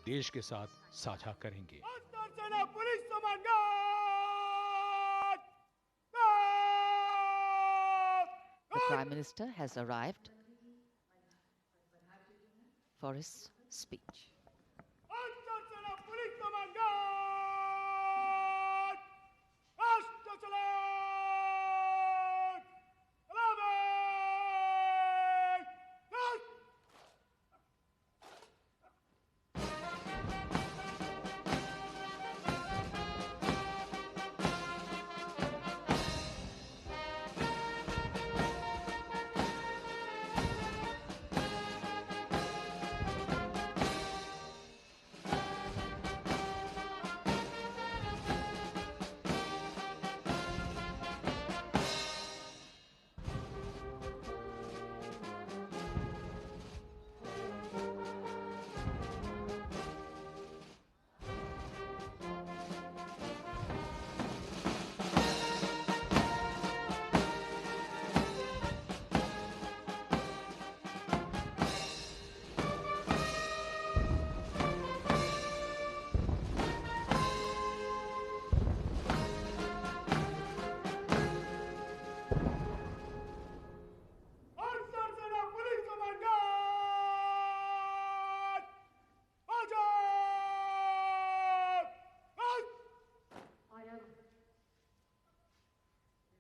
देश के साथ साझा करेंगे। The Prime Minister has arrived for his speech.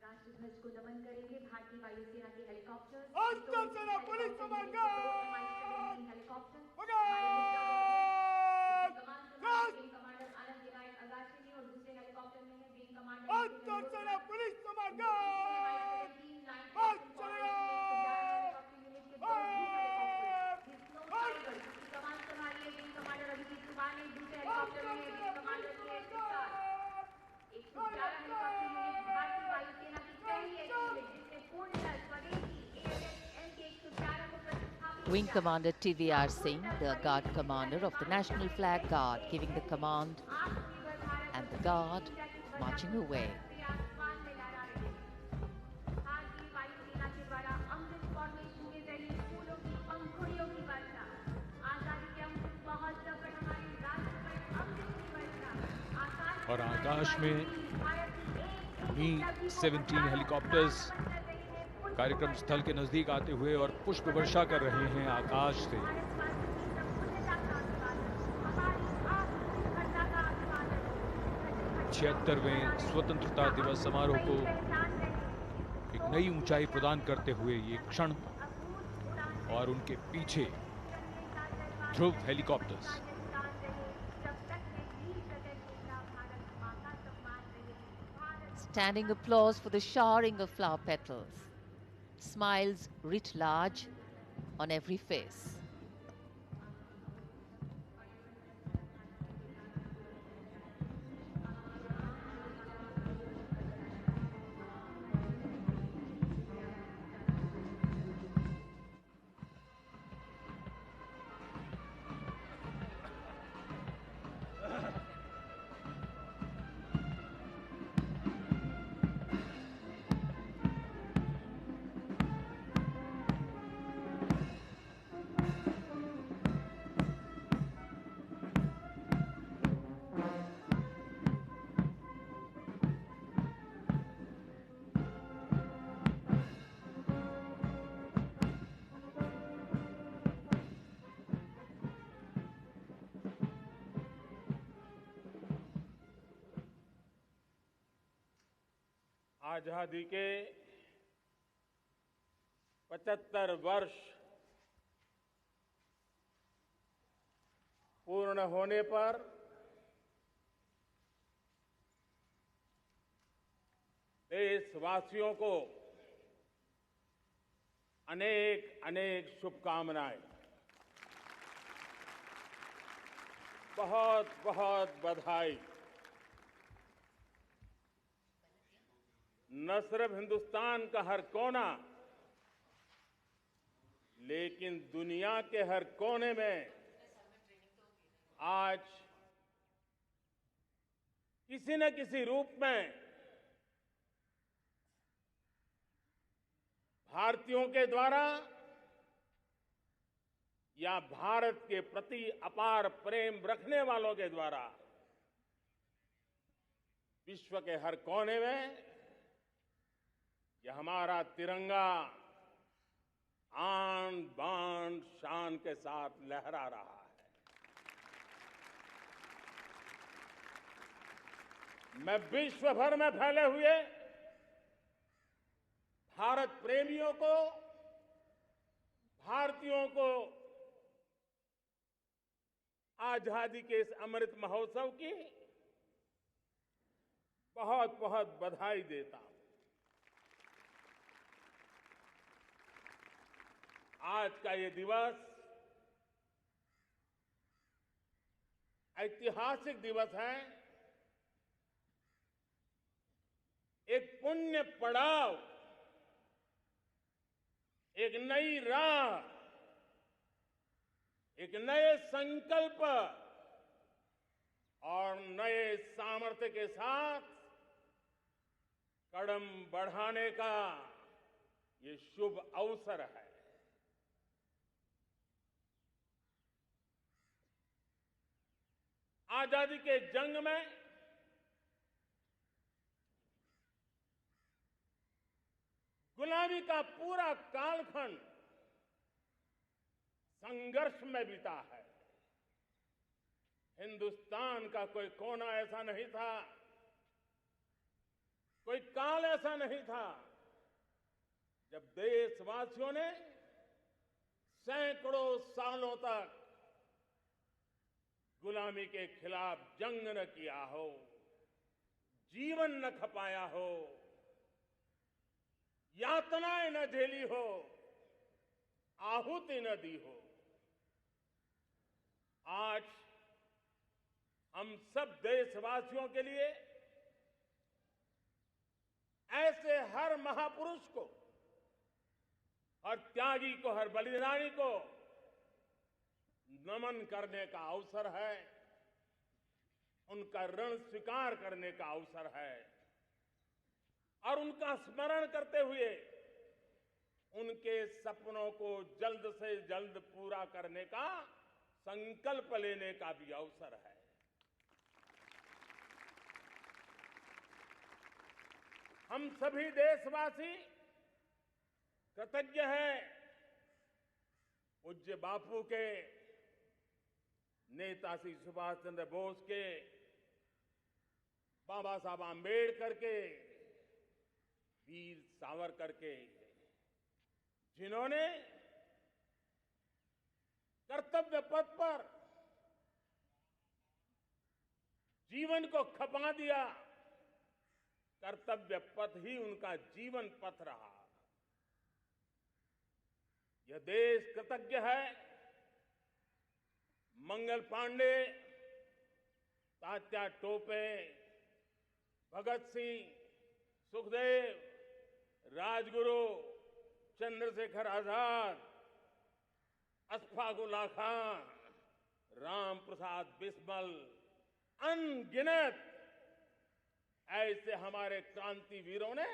राष्ट्रध्वज को नमन करेंगे भारतीय वायुसेना के helicopter helicopter commander Anand Vinayak Agashi और दूसरे हेलीकॉप्टर में है विंग कमांड संभालिए विंग कमांडर अभिजीत कुमार ने दूसरे हेलीकॉप्टर में है wing commander Wing Commander TVR Singh, the Guard Commander of the National Flag Guard, giving the command, and the Guard marching away. और आकाश में Mi-17 हेलीकॉप्टर्स कार्यक्रम स्थल के नजदीक आते हुए और पुष्प वर्षा कर रहे हैं आकाश से। 76वें स्वतंत्रता दिवस समारोह को एक नई ऊंचाई प्रदान करते हुए ये क्षण और उनके पीछे ध्रुव helicopters. Standing applause for the showering of flower petals. Smiles writ large on every face. आजादी के 75 वर्ष पूर्ण होने पर देशवासियों को अनेक अनेक शुभकामनाएं। बहुत बहुत बधाई। न सिर्फ हिंदुस्तान का हर कोना, लेकिन दुनिया के हर कोने में आज किसी न किसी रूप में भारतीयों के द्वारा या भारत के प्रति अपार प्रेम रखने वालों के द्वारा विश्व के हर कोने में यह हमारा तिरंगा आन बान शान के साथ लहरा रहा है। मैं विश्व भर में फैले हुए भारत प्रेमियों को, भारतीयों को आजादी के इस अमृत महोत्सव की बहुत बहुत बधाई देता हूं। आज का ये दिवस ऐतिहासिक दिवस है। एक पुण्य पड़ाव, एक नई राह, एक नए संकल्प और नए सामर्थ्य के साथ कदम बढ़ाने का ये शुभ अवसर है। आजादी के जंग में गुलामी का पूरा कालखंड संघर्ष में बीता है। हिंदुस्तान का कोई कोना ऐसा नहीं था, कोई काल ऐसा नहीं था जब देशवासियों ने सैकड़ों सालों तक गुलामी के खिलाफ जंग न किया हो, जीवन न खपाया हो, यातनाएं न झेली हो, आहुति न दी हो। आज हम सब देशवासियों के लिए ऐसे हर महापुरुष को, हर त्यागी को, हर बलिदानी को नमन करने का अवसर है, उनका ऋण स्वीकार करने का अवसर है और उनका स्मरण करते हुए उनके सपनों को जल्द से जल्द पूरा करने का संकल्प लेने का भी अवसर है। हम सभी देशवासी कृतज्ञ हैं पूज्य बापू के, नेताजी सुभाष चंद्र बोस के, बाबा साहब आंबेडकर के, वीर सावरकर के, जिन्होंने कर्तव्य पथ पर जीवन को खपा दिया। कर्तव्य पथ ही उनका जीवन पथ रहा। यह देश कृतज्ञ है मंगल पांडे, तात्या टोपे, भगत सिंह, सुखदेव, राजगुरु, चंद्रशेखर आजाद, अशफाक उल्लाह खान, राम प्रसाद बिस्मिल, अनगिनत ऐसे हमारे क्रांति वीरों ने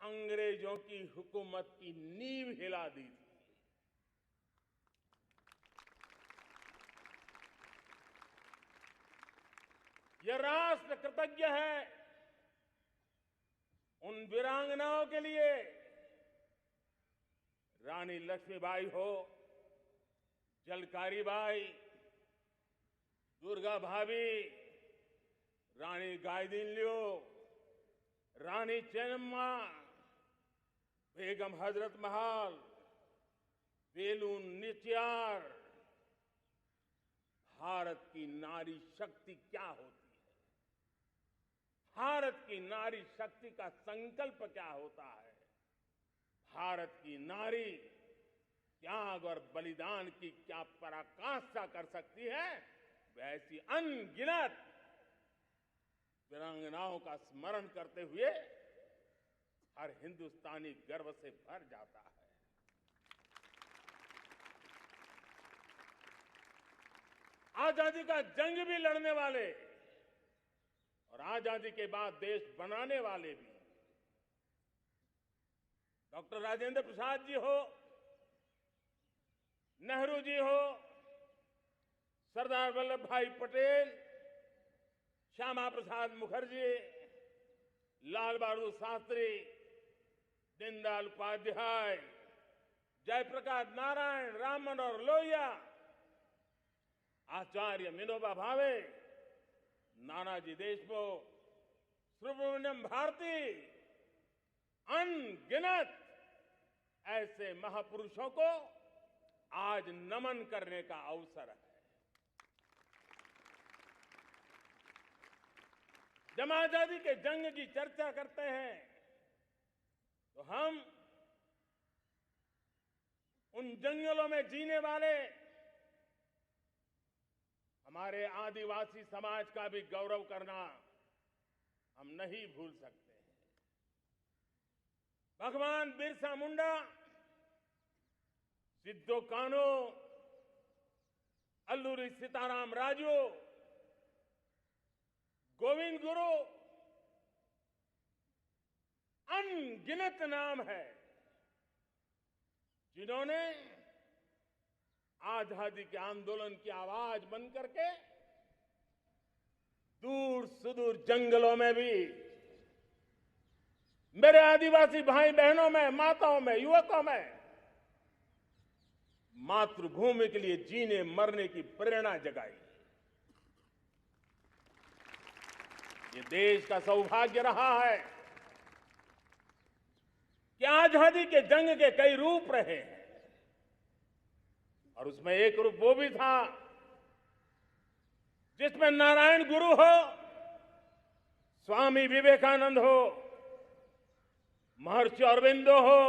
अंग्रेजों की हुकूमत की नींव हिला दी थी। यह राष्ट्र कृतज्ञ है उन वीरांगनाओं के लिए, रानी लक्ष्मीबाई हो, झलकारी बाई, दुर्गा भाभी, रानी गाइदिन्लियो, रानी चेन्नम्मा, बेगम हजरत महल, वेलु निचियार। भारत की नारी शक्ति क्या होती है, भारत की नारी शक्ति का संकल्प क्या होता है, भारत की नारी त्याग और बलिदान की क्या पराकाष्ठा कर सकती है, वैसी अनगिनत वीरांगनाओं का स्मरण करते हुए हर हिंदुस्तानी गर्व से भर जाता है। आजादी का जंग भी लड़ने वाले और आजादी के बाद देश बनाने वाले भी, डॉक्टर राजेंद्र प्रसाद जी हो, नेहरू जी हो, सरदार वल्लभ भाई पटेल, श्यामा प्रसाद मुखर्जी, लाल बहादुर शास्त्री, दीनदयाल उपाध्याय, जयप्रकाश नारायण, राम मनोहर लोहिया, आचार्य विनोबा भावे, नानाजी देशमुख, सुब्रमण्यम भारती, अनगिनत ऐसे महापुरुषों को आज नमन करने का अवसर है। जब आजादी के जंग की चर्चा करते हैं तो हम उन जंगलों में जीने वाले हमारे आदिवासी समाज का भी गौरव करना हम नहीं भूल सकते हैं। भगवान बिरसा मुंडा, सिद्धो कान्हू, अल्लूरी सीताराम राजू, गोविंद गुरु, अनगिनत नाम है जिन्होंने आजादी के आंदोलन की आवाज बन करके दूर सुदूर जंगलों में भी मेरे आदिवासी भाई बहनों में, माताओं में, युवकों में मातृभूमि के लिए जीने मरने की प्रेरणा जगाई। ये देश का सौभाग्य रहा है कि आजादी के जंग के कई रूप रहे हैं और उसमें एक रूप वो भी था जिसमें नारायण गुरु हो, स्वामी विवेकानंद हो, महर्षि अरविंदो हो,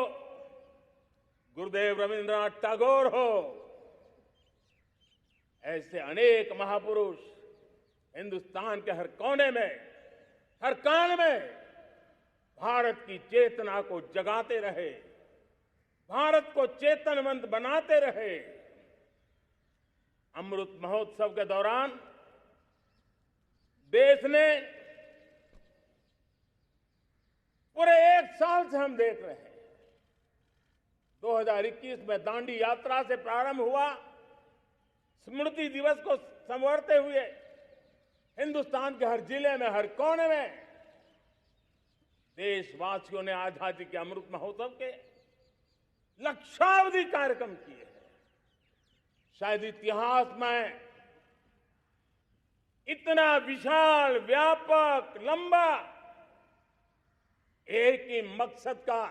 गुरुदेव रविंद्रनाथ टैगोर हो, ऐसे अनेक महापुरुष हिंदुस्तान के हर कोने में, हर काल में भारत की चेतना को जगाते रहे, भारत को चेतनवंत बनाते रहे। अमृत महोत्सव के दौरान देश ने पूरे एक साल से हम देख रहे हैं, 2021 में दांडी यात्रा से प्रारंभ हुआ, स्मृति दिवस को संवारते हुए हिंदुस्तान के हर जिले में, हर कोने में देशवासियों ने आजादी के अमृत महोत्सव के लक्षावधि कार्यक्रम किए हैं। शायद इतिहास में इतना विशाल, व्यापक, लंबा एक ही मकसद का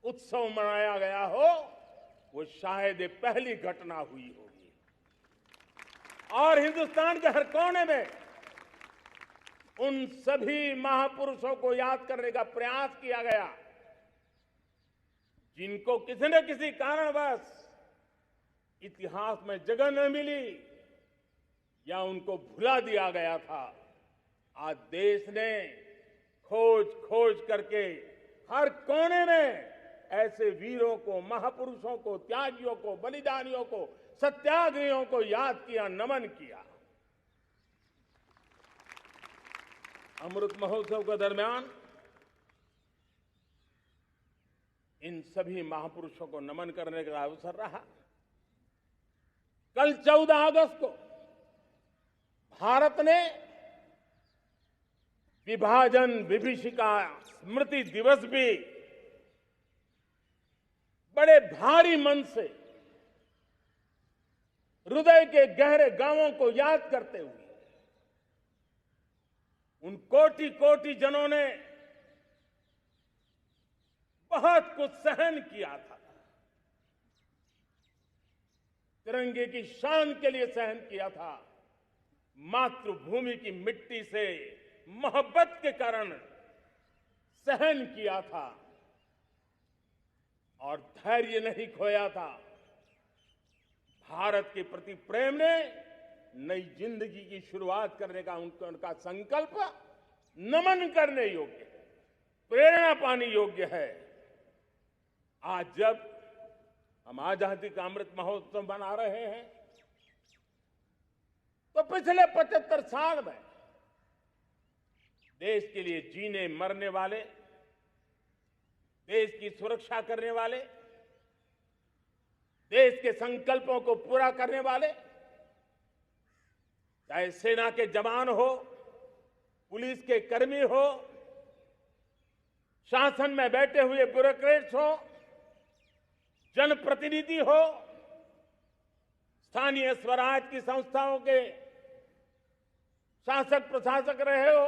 उत्सव मनाया गया हो, वो शायद ये पहली घटना हुई होगी। और हिंदुस्तान के हर कोने में उन सभी महापुरुषों को याद करने का प्रयास किया गया जिनको किसी न किसी कारणवश इतिहास में जगह न मिली या उनको भुला दिया गया था। आज देश ने खोज खोज करके हर कोने में ऐसे वीरों को, महापुरुषों को, त्यागियों को, बलिदानियों को, सत्याग्रहियों को याद किया, नमन किया। अमृत महोत्सव के दरमियान इन सभी महापुरुषों को नमन करने का अवसर रहा। कल 14 अगस्त को भारत ने विभाजन विभीषिका स्मृति दिवस भी बड़े भारी मन से हृदय के गहरे गांवों को याद करते हुए उन कोटि कोटि जनों ने बहुत कुछ सहन किया था, तिरंगे की शान के लिए सहन किया था, मातृभूमि की मिट्टी से मोहब्बत के कारण सहन किया था और धैर्य नहीं खोया था। भारत के प्रति प्रेम ने नई जिंदगी की शुरुआत करने का उनका संकल्प नमन करने योग्य है, प्रेरणा पाने योग्य है। आज जब हम आजादी का अमृत महोत्सव मना रहे हैं तो पिछले 75 साल में देश के लिए जीने मरने वाले, देश की सुरक्षा करने वाले देश के संकल्पों को पूरा करने वाले, चाहे सेना के जवान हो, पुलिस के कर्मी हो, शासन में बैठे हुए ब्यूरोक्रेट्स हो, जनप्रतिनिधि हो, स्थानीय स्वराज की संस्थाओं के शासक प्रशासक रहे हो,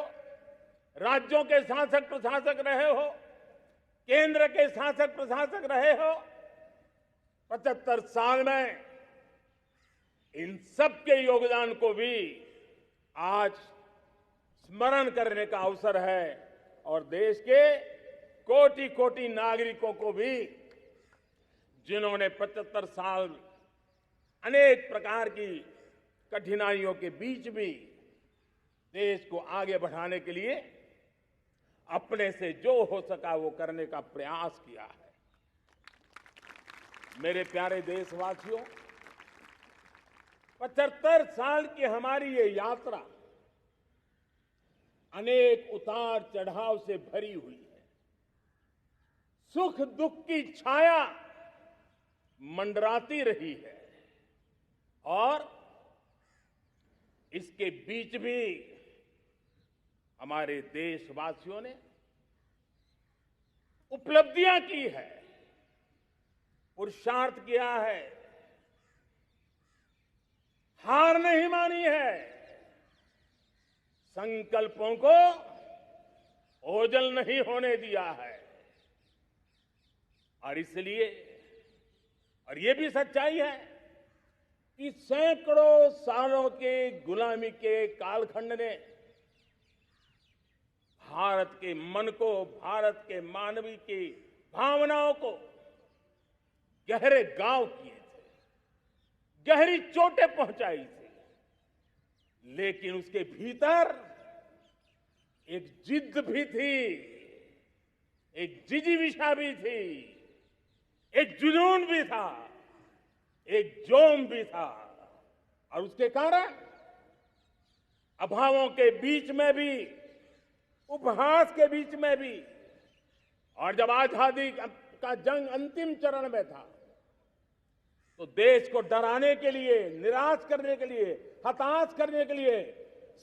राज्यों के शासक प्रशासक रहे हो, केंद्र के शासक प्रशासक रहे हो, 75 साल में इन सबके योगदान को भी आज स्मरण करने का अवसर है और देश के कोटि कोटि नागरिकों को भी, जिन्होंने 75 साल अनेक प्रकार की कठिनाइयों के बीच भी देश को आगे बढ़ाने के लिए अपने से जो हो सका वो करने का प्रयास किया है। मेरे प्यारे देशवासियों, 75 साल की हमारी ये यात्रा अनेक उतार चढ़ाव से भरी हुई है। सुख दुख की छाया मंडराती रही है और इसके बीच भी हमारे देशवासियों ने उपलब्धियां की है, पुरुषार्थ किया है, हार नहीं मानी है, संकल्पों को ओझल नहीं होने दिया है। और इसलिए, और ये भी सच्चाई है कि सैकड़ों सालों के गुलामी के कालखंड ने भारत के मन को, भारत के मानवीय की भावनाओं को गहरे घाव किए थे, गहरी चोटें पहुंचाई थी, लेकिन उसके भीतर एक जिद भी थी, एक जिजीविषा भी थी, एक जुनून भी था, एक जोम भी था। और उसके कारण अभावों के बीच में भी, उपहास के बीच में भी, और जब आजादी का जंग अंतिम चरण में था तो देश को डराने के लिए, निराश करने के लिए, हताश करने के लिए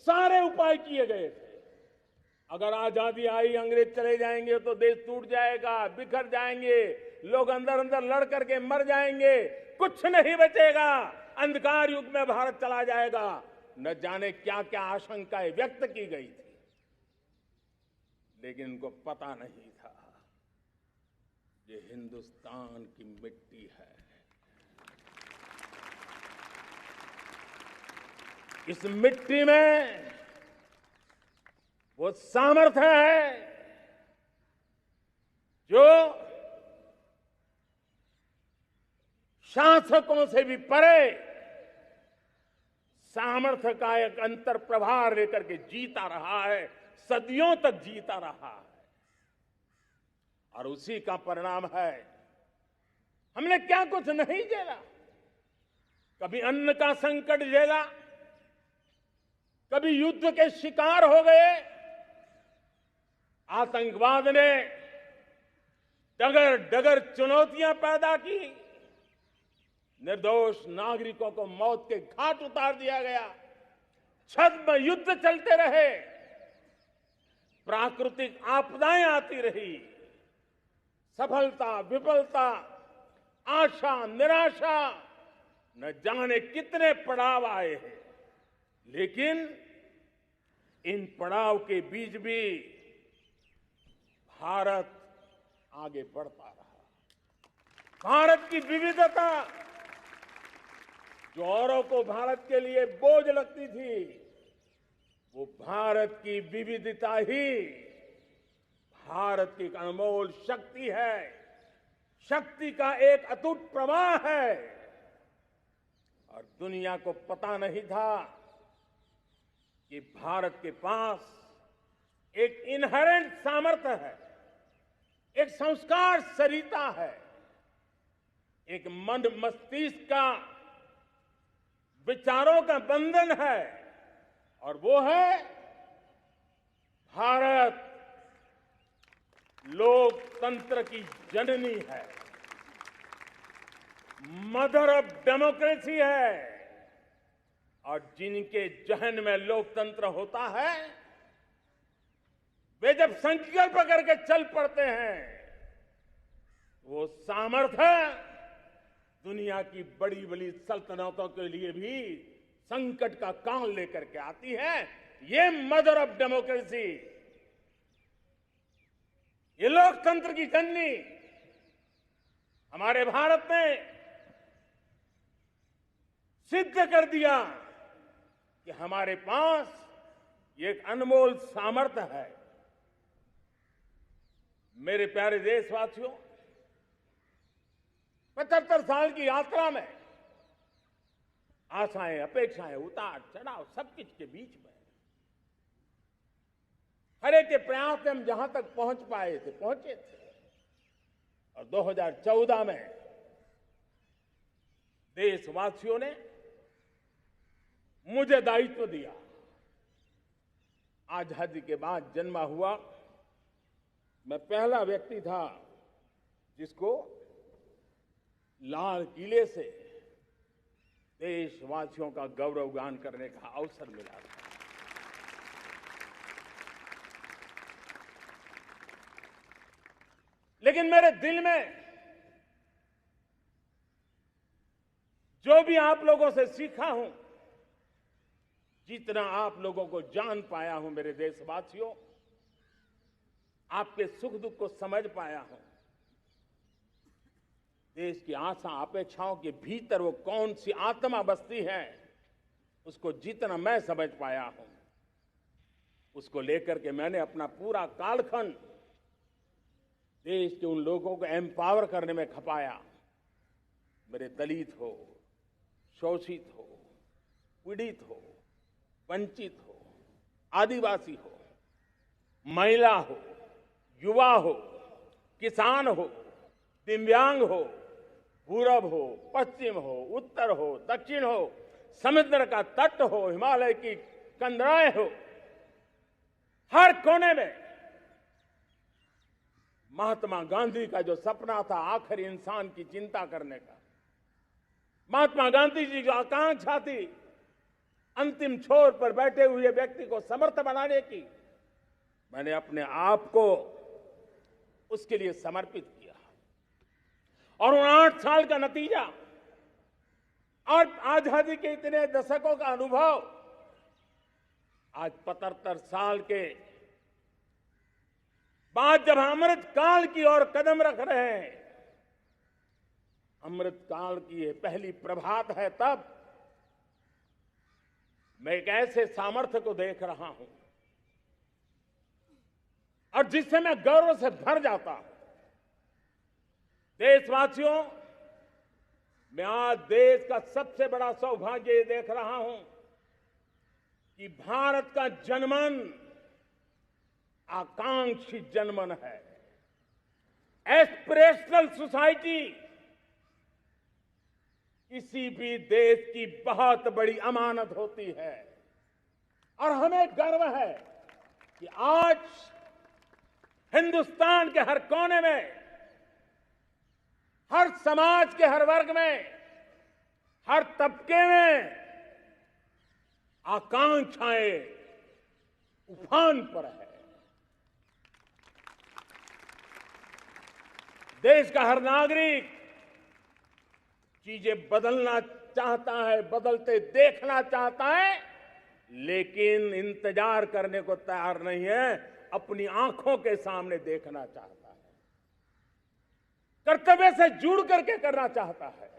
सारे उपाय किए गए थे। अगर आजादी आई, अंग्रेज चले जाएंगे तो देश टूट जाएगा, बिखर जाएंगे, लोग अंदर अंदर लड़ करके मर जाएंगे, कुछ नहीं बचेगा, अंधकार युग में भारत चला जाएगा। न जाने क्या क्या आशंकाएं व्यक्त की गई थी, लेकिन उनको पता नहीं था ये हिंदुस्तान की मिट्टी है। इस मिट्टी में वो सामर्थ्य है जो शासकों से भी परे सामर्थ्य का एक अंतर प्रभार लेकर के जीता रहा है, सदियों तक जीता रहा है। और उसी का परिणाम है, हमने क्या कुछ नहीं झेला। कभी अन्न का संकट झेला, कभी युद्ध के शिकार हो गए, आतंकवाद ने डगर डगर चुनौतियां पैदा की, निर्दोष नागरिकों को मौत के घाट उतार दिया गया, छद्म युद्ध चलते रहे, प्राकृतिक आपदाएं आती रही, सफलता विफलता, आशा निराशा, न जाने कितने पड़ाव आए हैं। लेकिन इन पड़ाव के बीच भी भारत आगे बढ़ता रहा। भारत की विविधता, जो औरों को भारत के लिए बोझ लगती थी, वो भारत की विविधता ही भारत की एक अनमोल शक्ति है, शक्ति का एक अटूट प्रवाह है। और दुनिया को पता नहीं था कि भारत के पास एक इनहेरेंट सामर्थ्य है, एक संस्कार सरिता है, एक मन मस्तिष्क का, विचारों का बंधन है, और वो है भारत लोकतंत्र की जननी है। मदर ऑफ डेमोक्रेसी है और जिनके जहन में लोकतंत्र होता है वे जब संकल्प करके चल पड़ते हैं वो सामर्थ्य दुनिया की बड़ी बड़ी सल्तनतों के लिए भी संकट का काल लेकर के आती है। ये मदर ऑफ डेमोक्रेसी, ये लोकतंत्र की जननी हमारे भारत ने सिद्ध कर दिया कि हमारे पास ये एक अनमोल सामर्थ्य है। मेरे प्यारे देशवासियों, 75 साल की यात्रा में आशाएं, अपेक्षाएं, उतार चढ़ाव सब कुछ के बीच में हर एक के प्रयास से हम जहां तक पहुंच पाए थे पहुंचे थे। और 2014 में देशवासियों ने मुझे दायित्व दिया। आजादी के बाद जन्मा हुआ मैं पहला व्यक्ति था जिसको लाल किले से देशवासियों का गौरवगान करने का अवसर मिला था। लेकिन मेरे दिल में जो भी आप लोगों से सीखा हूं, जितना आप लोगों को जान पाया हूं मेरे देशवासियों, आपके सुख दुख को समझ पाया हूं, देश की आशा अपेक्षाओं के भीतर वो कौन सी आत्मा बसती है उसको जितना मैं समझ पाया हूं, उसको लेकर के मैंने अपना पूरा कालखंड देश के उन लोगों को एम्पावर करने में खपाया। मेरे दलित हो, शोषित हो, पीड़ित हो, वंचित हो, आदिवासी हो, महिला हो, युवा हो, किसान हो, दिव्यांग हो, पूरब हो, पश्चिम हो, उत्तर हो, दक्षिण हो, समुद्र का तट हो, हिमालय की कंदराएं हो, हर कोने में महात्मा गांधी का जो सपना था आखिर इंसान की चिंता करने का, महात्मा गांधी जी की आकांक्षा थी अंतिम छोर पर बैठे हुए व्यक्ति को समर्थ बनाने की, मैंने अपने आप को उसके लिए समर्पित किया। और उन 8 साल का नतीजा और आजादी के इतने दशकों का अनुभव आज 75 साल के बाद जब अमृत काल की ओर कदम रख रहे हैं, अमृत काल की ये पहली प्रभात है, तब मैं एक ऐसे सामर्थ्य को देख रहा हूं और जिससे मैं गर्व से भर जाता हूं। देशवासियों, मैं आज देश का सबसे बड़ा सौभाग्य ये देख रहा हूं कि भारत का जनमन आकांक्षी जनमन है। एस्पिरेशनल सोसाइटी किसी भी देश की बहुत बड़ी अमानत होती है और हमें गर्व है कि आज हिंदुस्तान के हर कोने में, हर समाज के हर वर्ग में, हर तबके में आकांक्षाएं उफान पर है। देश का हर नागरिक चीजें बदलना चाहता है, बदलते देखना चाहता है, लेकिन इंतजार करने को तैयार नहीं है, अपनी आंखों के सामने देखना चाहता है, कर्तव्य से जुड़ करके करना चाहता है,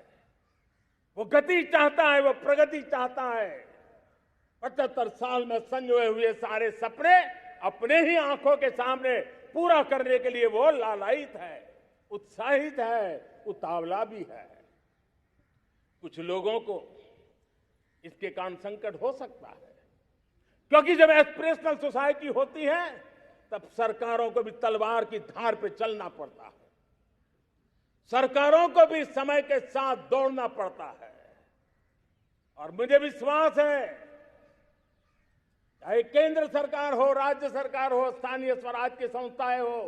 वो गति चाहता है, वो प्रगति चाहता है। 75 साल में संजोए हुए सारे सपने अपने ही आंखों के सामने पूरा करने के लिए वो लालायित है, उत्साहित है, उतावला भी है। कुछ लोगों को इसके कारण संकट हो सकता है, क्योंकि जब एस्पिरेशनल सोसाइटी होती है तब सरकारों को भी तलवार की धार पे चलना पड़ता है, सरकारों को भी समय के साथ दौड़ना पड़ता है। और मुझे विश्वास है, चाहे केंद्र सरकार हो, राज्य सरकार हो, स्थानीय स्वराज की संस्थाएं हो,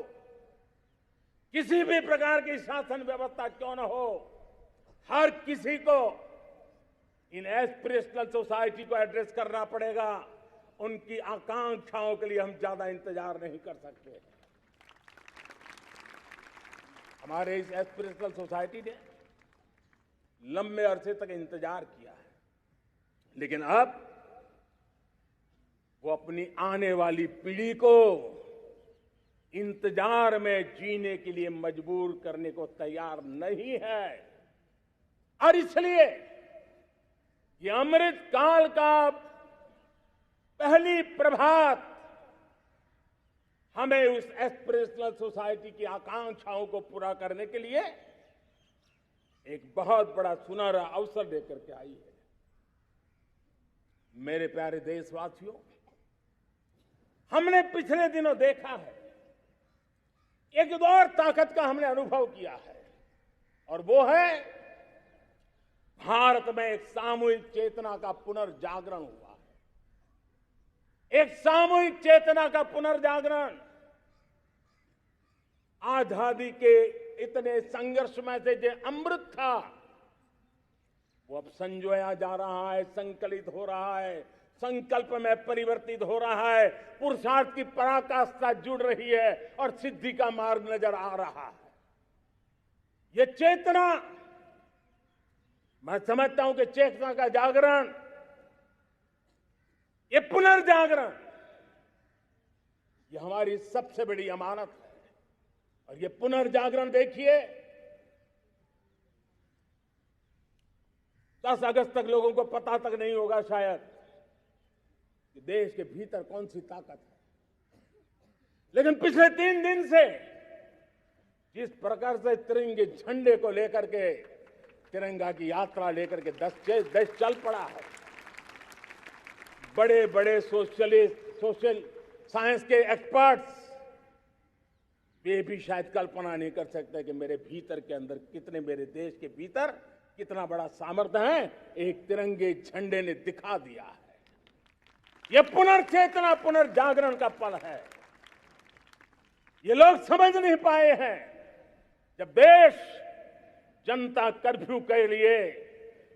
किसी भी प्रकार की शासन व्यवस्था क्यों न हो, हर किसी को इन एस्पिरेशनल सोसाइटी को एड्रेस करना पड़ेगा। उनकी आकांक्षाओं के लिए हम ज्यादा इंतजार नहीं कर सकते। हमारे इस एस्पिरेशनल सोसाइटी ने लंबे अरसे तक इंतजार किया है, लेकिन अब वो अपनी आने वाली पीढ़ी को इंतजार में जीने के लिए मजबूर करने को तैयार नहीं है। और इसलिए ये अमृत काल का पहली प्रभात हमें उस एस्पिरेशनल सोसाइटी की आकांक्षाओं को पूरा करने के लिए एक बहुत बड़ा सुनहरा अवसर देकर के आई है। मेरे प्यारे देशवासियों, हमने पिछले दिनों देखा है, एक और ताकत का हमने अनुभव किया है, और वो है भारत में एक सामूहिक चेतना का पुनर्जागरण हुआ है। एक सामूहिक चेतना का पुनर्जागरण आजादी के इतने संघर्ष में से जो अमृत था, वो अब संजोया जा रहा है, संकलित हो रहा है, संकल्प में परिवर्तित हो रहा है, पुरुषार्थ की पराकाष्ठा जुड़ रही है और सिद्धि का मार्ग नजर आ रहा है। ये चेतना, मैं समझता हूं कि चेतना का जागरण, ये पुनर्जागरण, ये हमारी सबसे बड़ी अमानत है। और ये पुनर्जागरण देखिए, 10 अगस्त तक लोगों को पता तक नहीं होगा शायद कि देश के भीतर कौन सी ताकत है, लेकिन पिछले 3 दिन से जिस प्रकार से तिरंगे झंडे को लेकर के, तिरंगा की यात्रा लेकर के देश चल पड़ा है। बड़े बड़े सोशल साइंस के एक्सपर्ट्स वे भी शायद कल्पना नहीं कर सकते कि मेरे भीतर के अंदर कितने, मेरे देश के भीतर कितना बड़ा सामर्थ्य है, एक तिरंगे झंडे ने दिखा दिया है। यह पुनर्चेतना, पुनर्जागरण का पल है। ये लोग समझ नहीं पाए हैं। जब देश जनता कर्फ्यू के लिए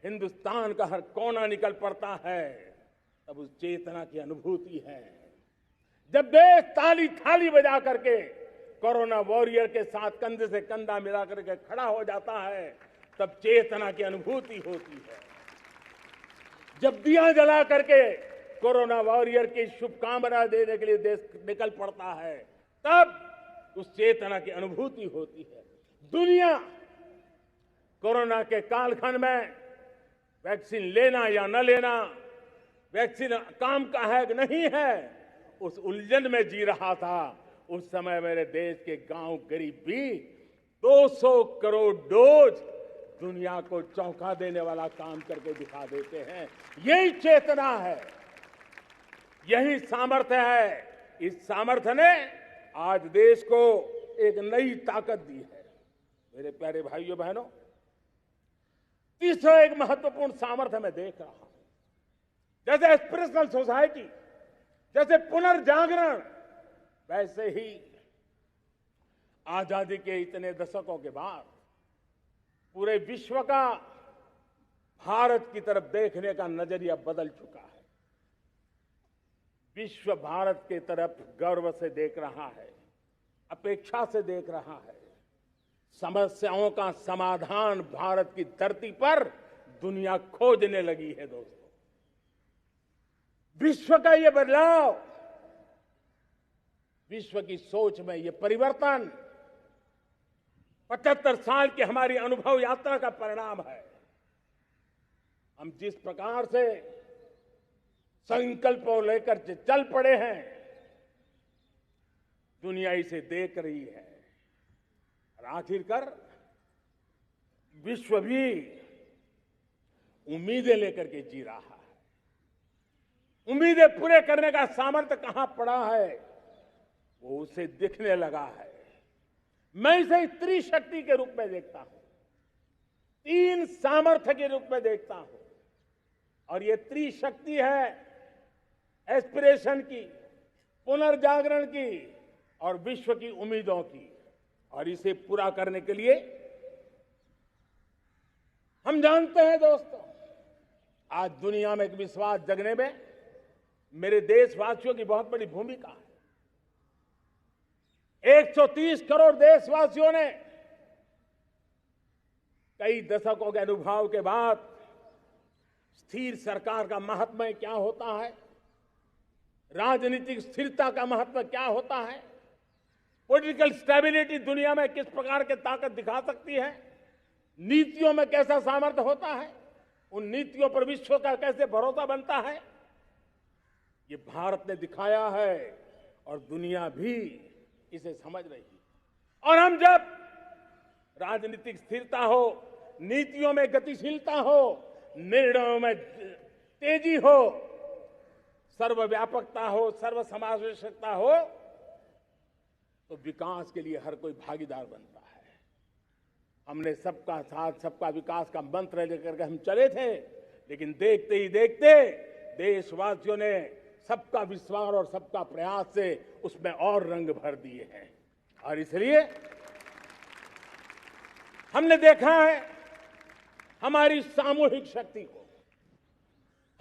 हिंदुस्तान का हर कोना निकल पड़ता है, तब उस चेतना की अनुभूति है। जब देश ताली थाली बजा करके कोरोना वॉरियर के साथ कंधे से कंधा मिला करके खड़ा हो जाता है, तब चेतना की अनुभूति होती है। जब दिया जला करके कोरोना वॉरियर की शुभकामना देने के लिए देश निकल पड़ता है, तब उस चेतना की अनुभूति होती है। दुनिया कोरोना के कालखंड में वैक्सीन लेना या न लेना, वैक्सीन काम का है कि नहीं है, उस उलझन में जी रहा था। उस समय मेरे देश के गांव गरीब भी 200 करोड़ डोज दुनिया को चौंका देने वाला काम करके दिखा देते हैं। यही चेतना है, यही सामर्थ्य है। इस सामर्थ्य ने आज देश को एक नई ताकत दी है। मेरे प्यारे भाइयों बहनों, तीसरा एक महत्वपूर्ण सामर्थ्य मैं देख रहा हूं। जैसे एस्पिरेशनल सोसाइटी, जैसे पुनर्जागरण, वैसे ही आजादी के इतने दशकों के बाद पूरे विश्व का भारत की तरफ देखने का नजरिया बदल चुका है। विश्व भारत की तरफ गर्व से देख रहा है, अपेक्षा से देख रहा है। समस्याओं का समाधान भारत की धरती पर दुनिया खोजने लगी है। दोस्तों, विश्व का ये बदलाव, विश्व की सोच में ये परिवर्तन 75 साल की हमारी अनुभव यात्रा का परिणाम है। हम जिस प्रकार से संकल्पों लेकर चल पड़े हैं, दुनिया इसे देख रही है। और आखिरकार विश्व भी उम्मीदें लेकर के जी रहा है। उम्मीदें पूरे करने का सामर्थ्य कहां पड़ा है, वो उसे दिखने लगा है। मैं इसे त्रिशक्ति के रूप में देखता हूं, 3 सामर्थ्य के रूप में देखता हूं। और ये त्रिशक्ति है एस्पिरेशन की, पुनर्जागरण की और विश्व की उम्मीदों की। और इसे पूरा करने के लिए हम जानते हैं दोस्तों, आज दुनिया में एक विश्वास जगने में मेरे देशवासियों की बहुत बड़ी भूमिका है। 130 करोड़ देशवासियों ने कई दशकों के अनुभव के बाद स्थिर सरकार का महत्व क्या होता है, राजनीतिक स्थिरता का महत्व क्या होता है, पॉलिटिकल स्टेबिलिटी दुनिया में किस प्रकार की ताकत दिखा सकती है, नीतियों में कैसा सामर्थ्य होता है, उन नीतियों पर विश्व का कैसे भरोसा बनता है, ये भारत ने दिखाया है और दुनिया भी इसे समझ रही है। और हम जब राजनीतिक स्थिरता हो, नीतियों में गतिशीलता हो, निर्णयों में तेजी हो, सर्वव्यापकता हो, सर्वसमावेशकता हो, तो विकास के लिए हर कोई भागीदार बनता है। हमने सबका साथ सबका विकास का मंत्र लेकर के हम चले थे, लेकिन देखते ही देखते देशवासियों ने सबका विश्वास और सबका प्रयास से उसमें और रंग भर दिए हैं। और इसलिए हमने देखा है हमारी सामूहिक शक्ति को,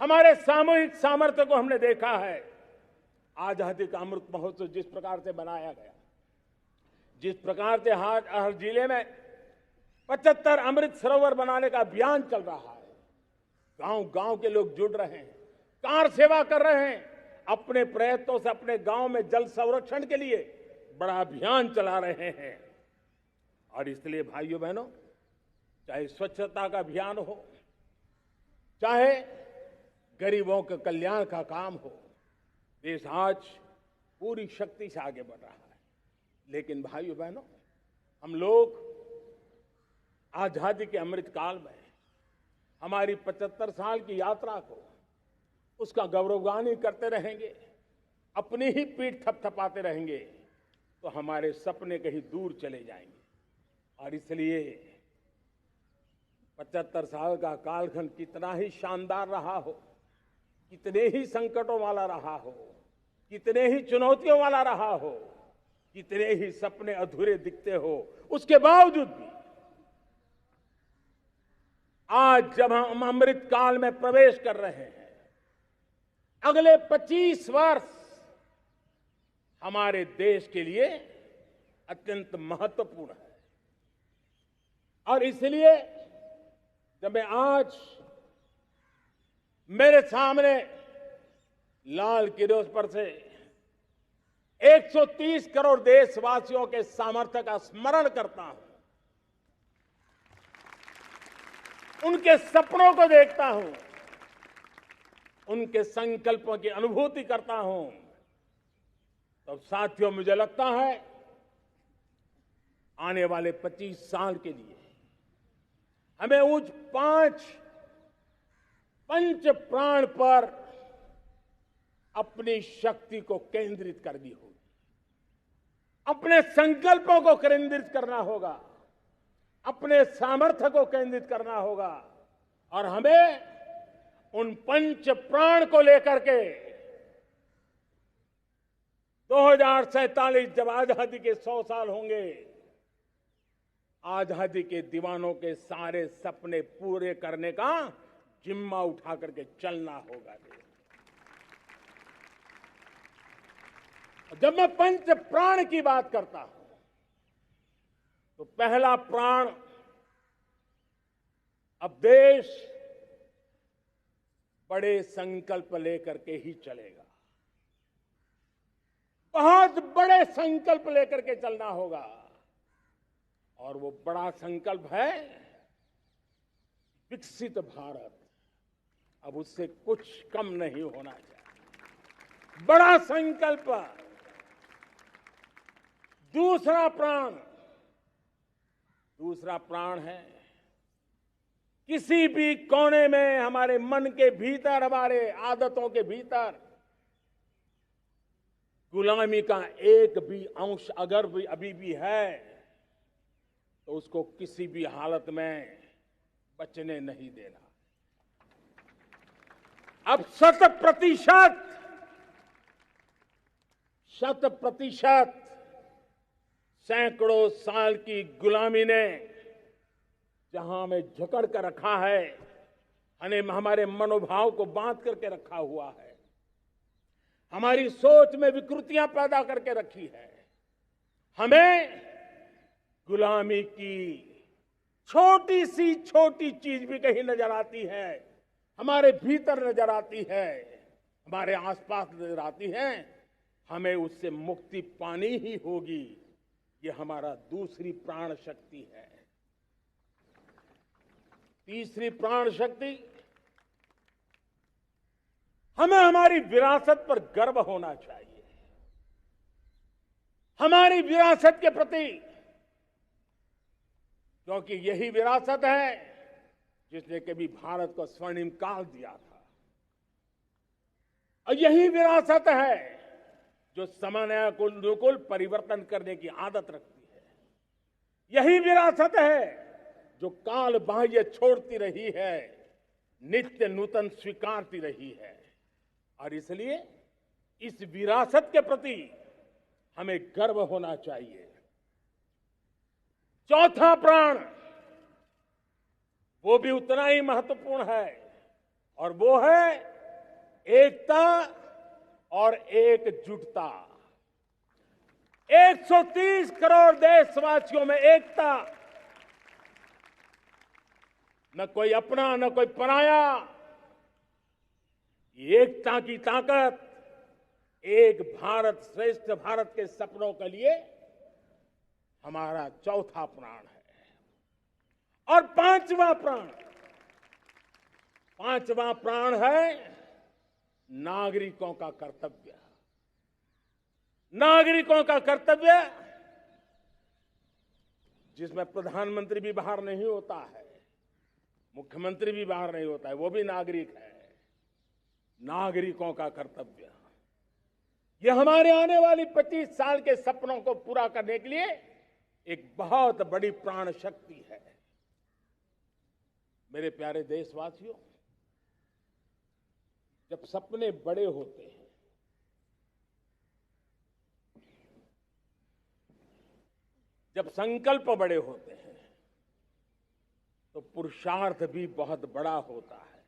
हमारे सामूहिक सामर्थ्य को हमने देखा है। आजादी का अमृत महोत्सव जिस प्रकार से बनाया गया, जिस प्रकार से हर जिले में 75 अमृत सरोवर बनाने का अभियान चल रहा है, गांव गांव के लोग जुड़ रहे हैं, कार सेवा कर रहे हैं, अपने प्रयत्नों से अपने गांव में जल संरक्षण के लिए बड़ा अभियान चला रहे हैं। और इसलिए भाइयों बहनों, चाहे स्वच्छता का अभियान हो, चाहे गरीबों के कल्याण का काम हो, देश आज पूरी शक्ति से आगे बढ़ रहा है। लेकिन भाइयों बहनों, हम लोग आजादी के अमृत काल में हमारी 75 साल की यात्रा को, उसका गौरवगान करते रहेंगे, अपनी ही पीठ थपथपाते रहेंगे, तो हमारे सपने कहीं दूर चले जाएंगे। और इसलिए 75 साल का कालखंड कितना ही शानदार रहा हो, कितने ही संकटों वाला रहा हो, कितने ही चुनौतियों वाला रहा हो, कितने ही सपने अधूरे दिखते हो, उसके बावजूद भी आज जब हम अमृत काल में प्रवेश कर रहे हैं, अगले 25 वर्ष हमारे देश के लिए अत्यंत महत्वपूर्ण है। और इसलिए जब मैं आज मेरे सामने लाल किले पर से 130 करोड़ देशवासियों के सामर्थ्य का स्मरण करता हूं, उनके सपनों को देखता हूं, उनके संकल्पों की अनुभूति करता हूं, तो साथियों मुझे लगता है आने वाले 25 साल के लिए हमें उस पंच प्राण पर अपनी शक्ति को केंद्रित करनी होगी, अपने संकल्पों को केंद्रित करना होगा, अपने सामर्थ्य को केंद्रित करना होगा। और हमें उन पंच प्राण को लेकर के 2047 जब आजादी के 100 साल होंगे, आजादी के दीवानों के सारे सपने पूरे करने का जिम्मा उठा करके चलना होगा। जब मैं पंच प्राण की बात करता हूं, तो पहला प्राण, अब देश बड़े संकल्प लेकर के ही चलेगा, बहुत बड़े संकल्प लेकर के चलना होगा। और वो बड़ा संकल्प है विकसित भारत। अब उससे कुछ कम नहीं होना चाहिए, बड़ा संकल्प। दूसरा प्राण है किसी भी कोने में हमारे मन के भीतर, हमारे आदतों के भीतर गुलामी का एक भी अंश अगर भी अभी भी है, तो उसको किसी भी हालत में बचने नहीं देना। अब 100% सैकड़ों साल की गुलामी ने जहां हमें जकड़ कर रखा है, हमारे मनोभाव को बांध करके रखा हुआ है, हमारी सोच में विकृतियां पैदा करके रखी है। हमें गुलामी की छोटी चीज भी कहीं नजर आती है, हमारे भीतर नजर आती है, हमारे आसपास नजर आती है, हमें उससे मुक्ति पानी ही होगी। ये हमारा दूसरी प्राण शक्ति है। तीसरी प्राण शक्ति, हमें हमारी विरासत पर गर्व होना चाहिए। हमारी विरासत के प्रति, क्योंकि यही विरासत है जिसने कभी भारत को स्वर्णिम काल दिया था, और यही विरासत है जो समयानुकूल परिवर्तन करने की आदत रखती है। यही विरासत है जो काल बाह्य छोड़ती रही है, नित्य नूतन स्वीकारती रही है। और इसलिए इस विरासत के प्रति हमें गर्व होना चाहिए। चौथा प्राण, वो भी उतना ही महत्वपूर्ण है, और वो है एकता और एकजुटता। 130 करोड़ देशवासियों में एकता, न कोई अपना न कोई पराया। एकता की ताकत एक भारत श्रेष्ठ भारत के सपनों के लिए हमारा चौथा प्राण है। और पांचवा प्राण है नागरिकों का कर्तव्य। नागरिकों का कर्तव्य, जिसमें प्रधानमंत्री भी बाहर नहीं होता है, मुख्यमंत्री भी बाहर नहीं होता है, वो भी नागरिक है। नागरिकों का कर्तव्य, यह हमारे आने वाली 25 साल के सपनों को पूरा करने के लिए एक बहुत बड़ी प्राण शक्ति है। मेरे प्यारे देशवासियों, जब सपने बड़े होते हैं, जब संकल्प बड़े होते हैं, तो पुरुषार्थ भी बहुत बड़ा होता है,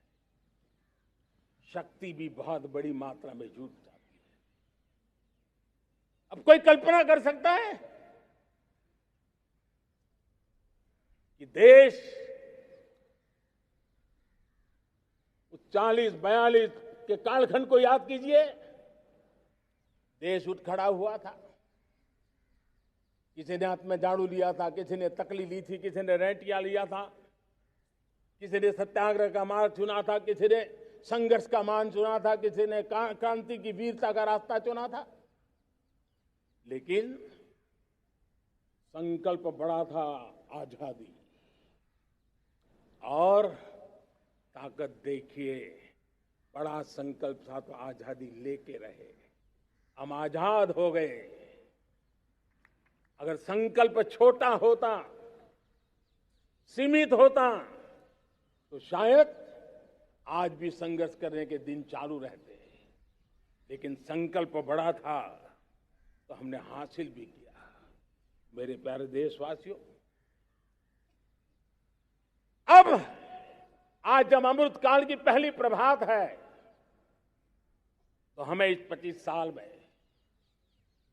शक्ति भी बहुत बड़ी मात्रा में जुट जाती है। अब कोई कल्पना कर सकता है कि देश 40-42 के कालखंड को याद कीजिए। देश उठ खड़ा हुआ था, किसी ने हाथ में झाड़ू लिया था, किसी ने तकली ली थी, किसी ने रेंटिया लिया था, किसी ने सत्याग्रह का मार्ग चुना था, किसी ने संघर्ष का मान चुना था, किसी ने क्रांति की वीरता का रास्ता चुना था। लेकिन संकल्प बड़ा था, आजादी। और ताकत देखिए, बड़ा संकल्प था तो आजादी लेके रहे। हम आजाद हो गए। अगर संकल्प छोटा होता, सीमित होता, तो शायद आज भी संघर्ष करने के दिन चालू रहते। लेकिन संकल्प बड़ा था तो हमने हासिल भी किया। मेरे प्यारे देशवासियों, अब आज जब अमृत काल की पहली प्रभात है, तो हमें इस 25 साल में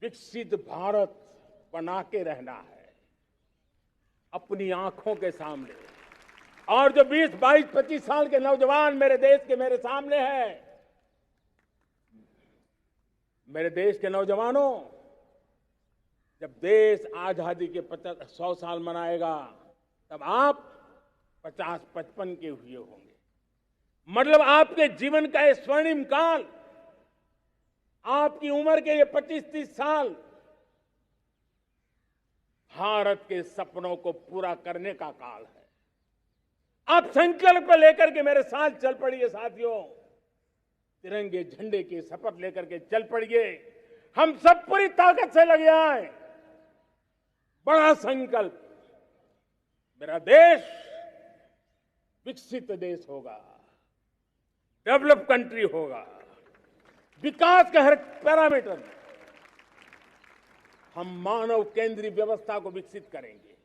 विकसित भारत बना के रहना है, अपनी आंखों के सामने। और जो 20, 22, 25 साल के नौजवान मेरे देश के मेरे सामने हैं, मेरे देश के नौजवानों, जब देश आजादी के 100 साल मनाएगा, तब आप 50-55 के हुए होंगे। मतलब आपके जीवन का ये स्वर्णिम काल, आपकी उम्र के ये 25-30 साल भारत के सपनों को पूरा करने का काल है। आप संकल्प लेकर के मेरे साथ चल पड़िए साथियों, तिरंगे झंडे की शपथ लेकर के चल पड़िए। हम सब पूरी ताकत से लगे आए। बड़ा संकल्प, मेरा देश विकसित देश होगा, डेवलप कंट्री होगा। विकास के हर पैरामीटर में हम मानव केंद्रीय व्यवस्था को विकसित करेंगे।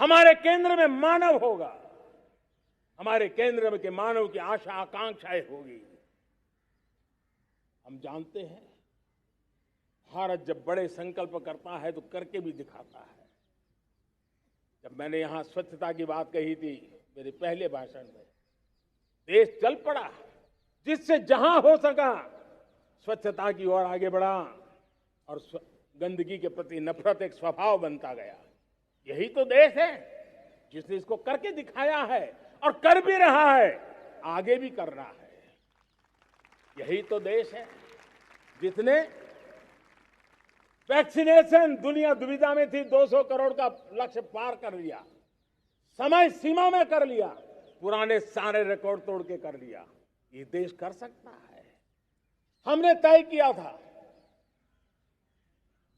हमारे केंद्र में मानव होगा, हमारे केंद्र में के मानव की आशा आकांक्षाएं होगी। हम जानते हैं भारत जब बड़े संकल्प करता है तो करके भी दिखाता है। जब मैंने यहां स्वच्छता की बात कही थी मेरे पहले भाषण में, देश चल पड़ा, जिससे जहां हो सका स्वच्छता की ओर आगे बढ़ा और गंदगी के प्रति नफरत एक स्वभाव बनता गया। यही तो देश है जिसने इसको करके दिखाया है और कर भी रहा है, आगे भी कर रहा है। यही तो देश है जिसने वैक्सीनेशन, दुनिया दुविधा में थी, 200 करोड़ का लक्ष्य पार कर लिया, समय सीमा में कर लिया, पुराने सारे रिकॉर्ड तोड़ के कर लिया। ये देश कर सकता है। हमने तय किया था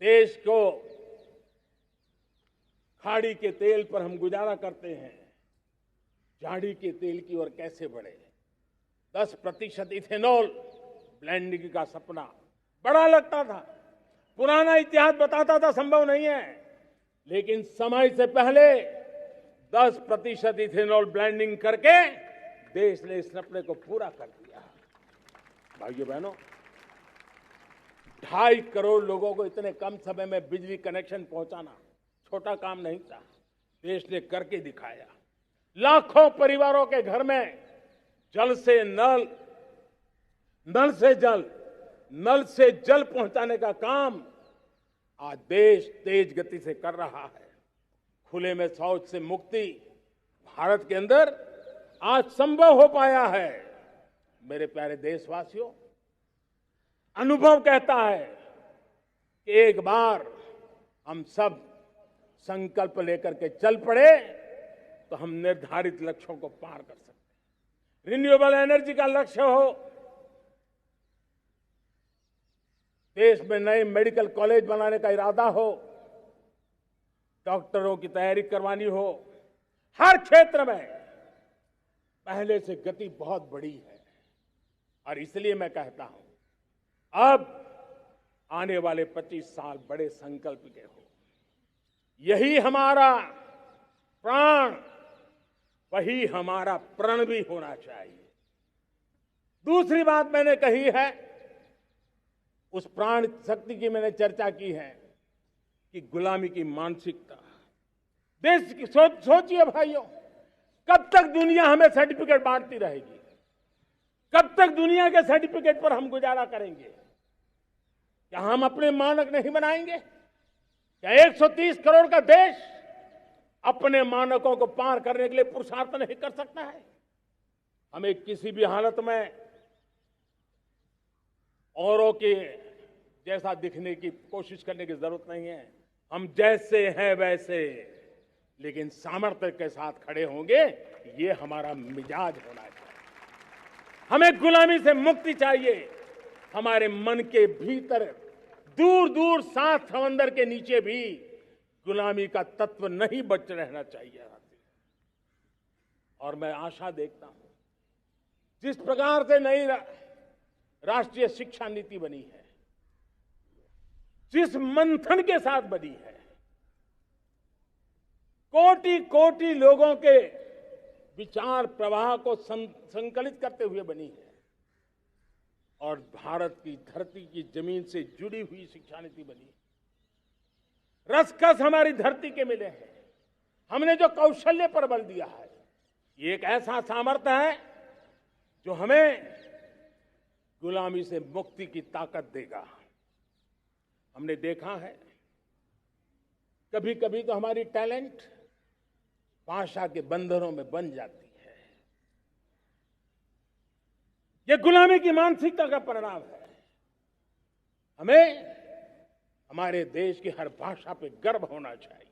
देश को, खाड़ी के तेल पर हम गुजारा करते हैं, झाड़ी के तेल की ओर कैसे बढ़े। 10% इथेनॉल ब्लेंडिंग का सपना बड़ा लगता था, पुराना इतिहास बताता था संभव नहीं है, लेकिन समय से पहले 10% इथेनॉल ब्लेंडिंग करके देश ने इस सपने को पूरा कर दिया। भाइयों बहनों, 2.5 करोड़ लोगों को इतने कम समय में बिजली कनेक्शन पहुंचाना छोटा काम नहीं था, देश ने करके दिखाया। लाखों परिवारों के घर में जल से नल, नल से जल, नल से जल पहुंचाने का काम आज देश तेज गति से कर रहा है। खुले में शौच से मुक्ति भारत के अंदर आज संभव हो पाया है। मेरे प्यारे देशवासियों, अनुभव कहता है कि एक बार हम सब संकल्प लेकर के चल पड़े तो हम निर्धारित लक्ष्यों को पार कर सकते हैं। रिन्यूएबल एनर्जी का लक्ष्य हो, देश में नए मेडिकल कॉलेज बनाने का इरादा हो, डॉक्टरों की तैयारी करवानी हो, हर क्षेत्र में पहले से गति बहुत बड़ी है। और इसलिए मैं कहता हूं, अब आने वाले 25 साल बड़े संकल्प के हो। यही हमारा प्राण, वही हमारा प्रण भी होना चाहिए। दूसरी बात मैंने कही है, उस प्राण शक्ति की मैंने चर्चा की है कि गुलामी की मानसिकता। देश की सोचिए भाइयों, कब तक दुनिया हमें सर्टिफिकेट बांटती रहेगी? कब तक दुनिया के सर्टिफिकेट पर हम गुजारा करेंगे? क्या हम अपने मानक नहीं बनाएंगे? क्या 130 करोड़ का देश अपने मानकों को पार करने के लिए पुरुषार्थ नहीं कर सकता है? हमें किसी भी हालत में औरों के जैसा दिखने की कोशिश करने की जरूरत नहीं है। हम जैसे हैं वैसे, लेकिन सामर्थ्य के साथ खड़े होंगे, ये हमारा मिजाज होना चाहिए। हमें गुलामी से मुक्ति चाहिए। हमारे मन के भीतर दूर दूर 7 समंदर के नीचे भी गुलामी का तत्व नहीं बच रहना चाहिए। और मैं आशा देखता हूं, जिस प्रकार से नई राष्ट्रीय शिक्षा नीति बनी है, जिस मंथन के साथ बनी है, कोटि कोटि लोगों के विचार प्रवाह को संकलित करते हुए बनी है, और भारत की धरती की जमीन से जुड़ी हुई शिक्षा नीति बनी है। रसकस हमारी धरती के मिले हैं। हमने जो कौशल्य पर बल दिया है, ये एक ऐसा सामर्थ्य है जो हमें गुलामी से मुक्ति की ताकत देगा। हमने देखा है, कभी कभी तो हमारी टैलेंट भाषा के बंधनों में बन जाती है। यह गुलामी की मानसिकता का परिणाम है। हमें हमारे देश की हर भाषा पे गर्व होना चाहिए।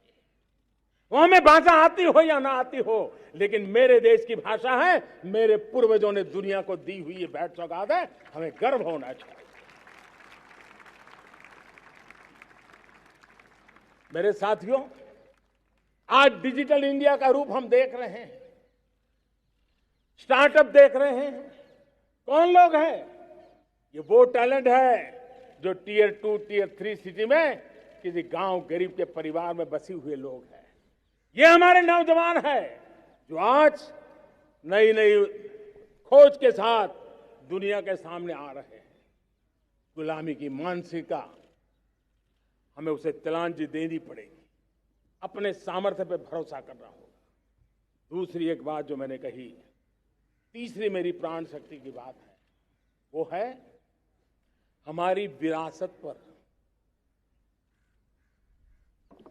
वो हमें भाषा आती हो या ना आती हो, लेकिन मेरे देश की भाषा है, मेरे पूर्वजों ने दुनिया को दी हुई ये भेंट सौगात है, हमें गर्व होना चाहिए। मेरे साथियों, आज डिजिटल इंडिया का रूप हम देख रहे हैं, स्टार्टअप देख रहे हैं। कौन लोग हैं? ये वो टैलेंट है जो टियर 2, टियर 3 सिटी में किसी गांव गरीब के परिवार में बसे हुए लोग हैं। ये हमारे नौजवान हैं जो आज नई नई खोज के साथ दुनिया के सामने आ रहे हैं। गुलामी की मानसिकता हमें उसे तिलांजलि देनी पड़ेगी, अपने सामर्थ्य पे भरोसा करना होगा। दूसरी एक बात जो मैंने कही, तीसरी मेरी प्राण शक्ति की बात है, वो है हमारी विरासत पर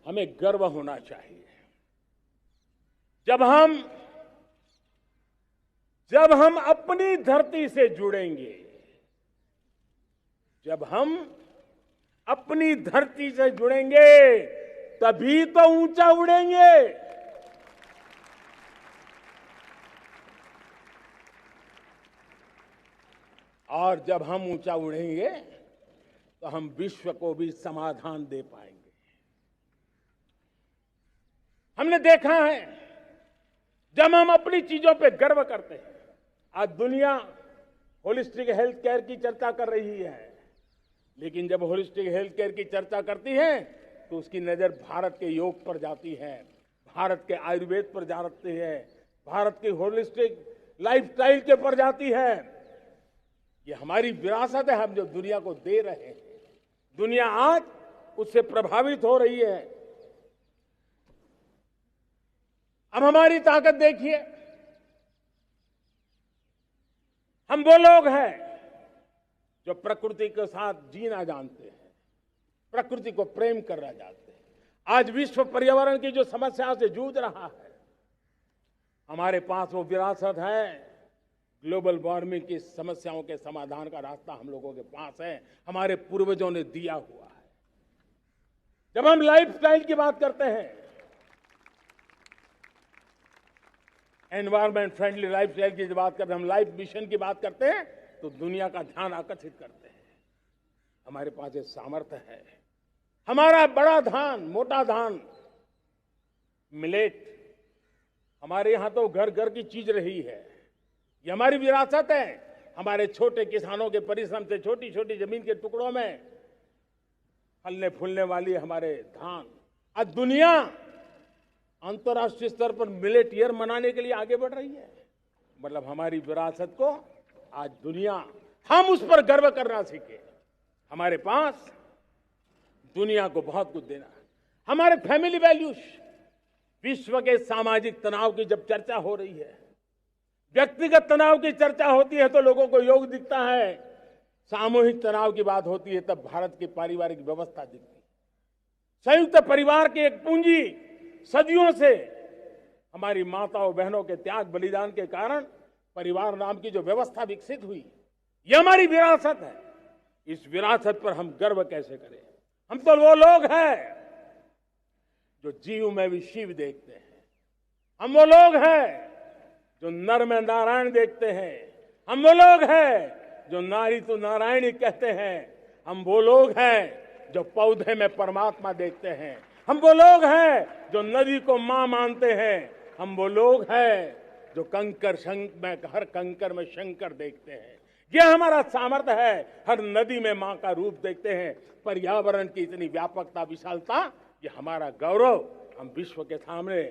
हमें गर्व होना चाहिए। जब हम अपनी धरती से जुड़ेंगे, जब हम अपनी धरती से जुड़ेंगे तभी तो ऊंचा उड़ेंगे। और जब हम ऊंचा उड़ेंगे तो हम विश्व को भी समाधान दे पाएंगे। हमने देखा है जब हम अपनी चीजों पे गर्व करते हैं, आज दुनिया होलिस्टिक हेल्थ केयर की चर्चा कर रही है, लेकिन जब होलिस्टिक हेल्थ केयर की चर्चा करती है तो उसकी नजर भारत के योग पर जाती है, भारत के आयुर्वेद पर जाती है, भारत की होलिस्टिक लाइफस्टाइल के पर जाती है। ये हमारी विरासत है, हम जो दुनिया को दे रहे हैं। दुनिया आज उससे प्रभावित हो रही है। अब हमारी ताकत देखिए, हम वो लोग हैं जो प्रकृति के साथ जीना जानते हैं, प्रकृति को प्रेम करना जानते हैं। आज विश्व पर्यावरण की जो समस्या से जूझ रहा है, हमारे पास वो विरासत है। ग्लोबल वार्मिंग की समस्याओं के समाधान का रास्ता हम लोगों के पास है, हमारे पूर्वजों ने दिया हुआ है। जब हम लाइफस्टाइल की बात करते हैं, एनवायरमेंट फ्रेंडली लाइफस्टाइल की बात करते हैं, हम लाइफ मिशन की बात करते हैं, तो दुनिया का ध्यान आकर्षित करते हैं। हमारे पास ये सामर्थ्य है। हमारा बड़ा धान, मोटा धान, मिलेट, हमारे यहां तो घर घर की चीज रही है। ये हमारी विरासत है। हमारे छोटे किसानों के परिश्रम से छोटी छोटी जमीन के टुकड़ों में फलने फूलने वाली हमारे धान। आज दुनिया अंतर्राष्ट्रीय स्तर पर मिलेट ईयर मनाने के लिए आगे बढ़ रही है। मतलब हमारी विरासत को आज दुनिया, हम उस पर गर्व करना सीखे। हमारे पास दुनिया को बहुत कुछ देना है। हमारे फैमिली वैल्यूज, विश्व के सामाजिक तनाव की जब चर्चा हो रही है, व्यक्तिगत तनाव की चर्चा होती है तो लोगों को योग दिखता है, सामूहिक तनाव की बात होती है तब भारत की पारिवारिक व्यवस्था दिखती है। संयुक्त परिवार की एक पूंजी सदियों से हमारी माताओं बहनों के त्याग बलिदान के कारण परिवार नाम की जो व्यवस्था विकसित हुई, ये हमारी विरासत है। इस विरासत पर हम गर्व कैसे करें? हम तो वो लोग हैं जो जीव में भी शिव देखते हैं। हम वो लोग हैं जो नर में नारायण देखते हैं। हम वो लोग हैं जो नारी तो नारायणी कहते हैं। हम वो लोग हैं जो पौधे में परमात्मा देखते हैं। हम वो लोग हैं जो नदी को मां मानते हैं। हम वो लोग हैं जो हर कंकर में शंकर देखते हैं। यह हमारा सामर्थ्य है। हर नदी में मां का रूप देखते हैं। पर्यावरण की इतनी व्यापकता, विशालता, ये हमारा गौरव। हम विश्व के सामने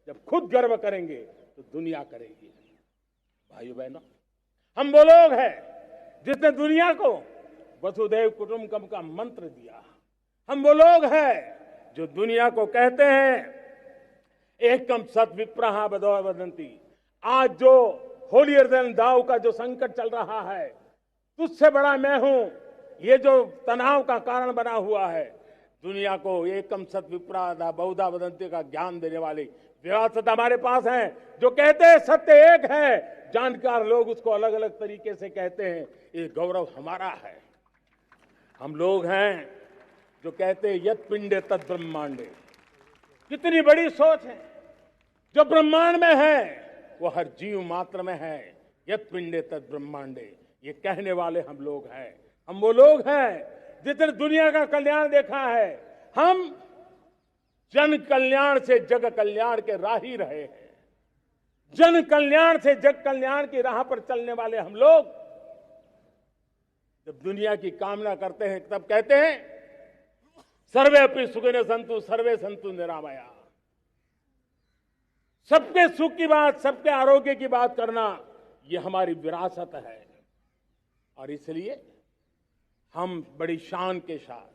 जब खुद गर्व करेंगे तो दुनिया करेगी। भाइयों बहनों, हम वो लोग हैं जिसने दुनिया को वसुधैव कुटुंबकम का मंत्र दिया। हम वो लोग हैं जो दुनिया को कहते हैं एकम सत विप्रहा बदौ वदंती। आज जो होलियर देन दाव का जो संकट चल रहा है, तुझसे बड़ा मैं हूं, ये जो तनाव का कारण बना हुआ है, दुनिया को एकम सत विप्रा बहुधा वदंती का ज्ञान देने वाली विरासत हमारे पास है। जो कहते हैं सत्य एक है, जानकार लोग उसको अलग अलग तरीके से कहते हैं। ये गौरव हमारा है। हम लोग हैं जो कहते हैं यत् पिंडे तत् ब्रह्मांडे। कितनी बड़ी सोच है। जो ब्रह्मांड में है वो हर जीव मात्र में है। यत् पिंडे तत् ब्रह्मांडे, ये कहने वाले हम लोग हैं। हम वो लोग हैं जितने दुनिया का कल्याण देखा है। हम जन कल्याण से जग कल्याण के राही रहे हैं। जन कल्याण से जग कल्याण की राह पर चलने वाले हम लोग जब दुनिया की कामना करते हैं तब कहते हैं सर्वे अपि सुखिनः सन्तु सर्वे सन्तु निरामया। सबके सुख की बात, सबके आरोग्य की बात करना, ये हमारी विरासत है। और इसलिए हम बड़ी शान के साथ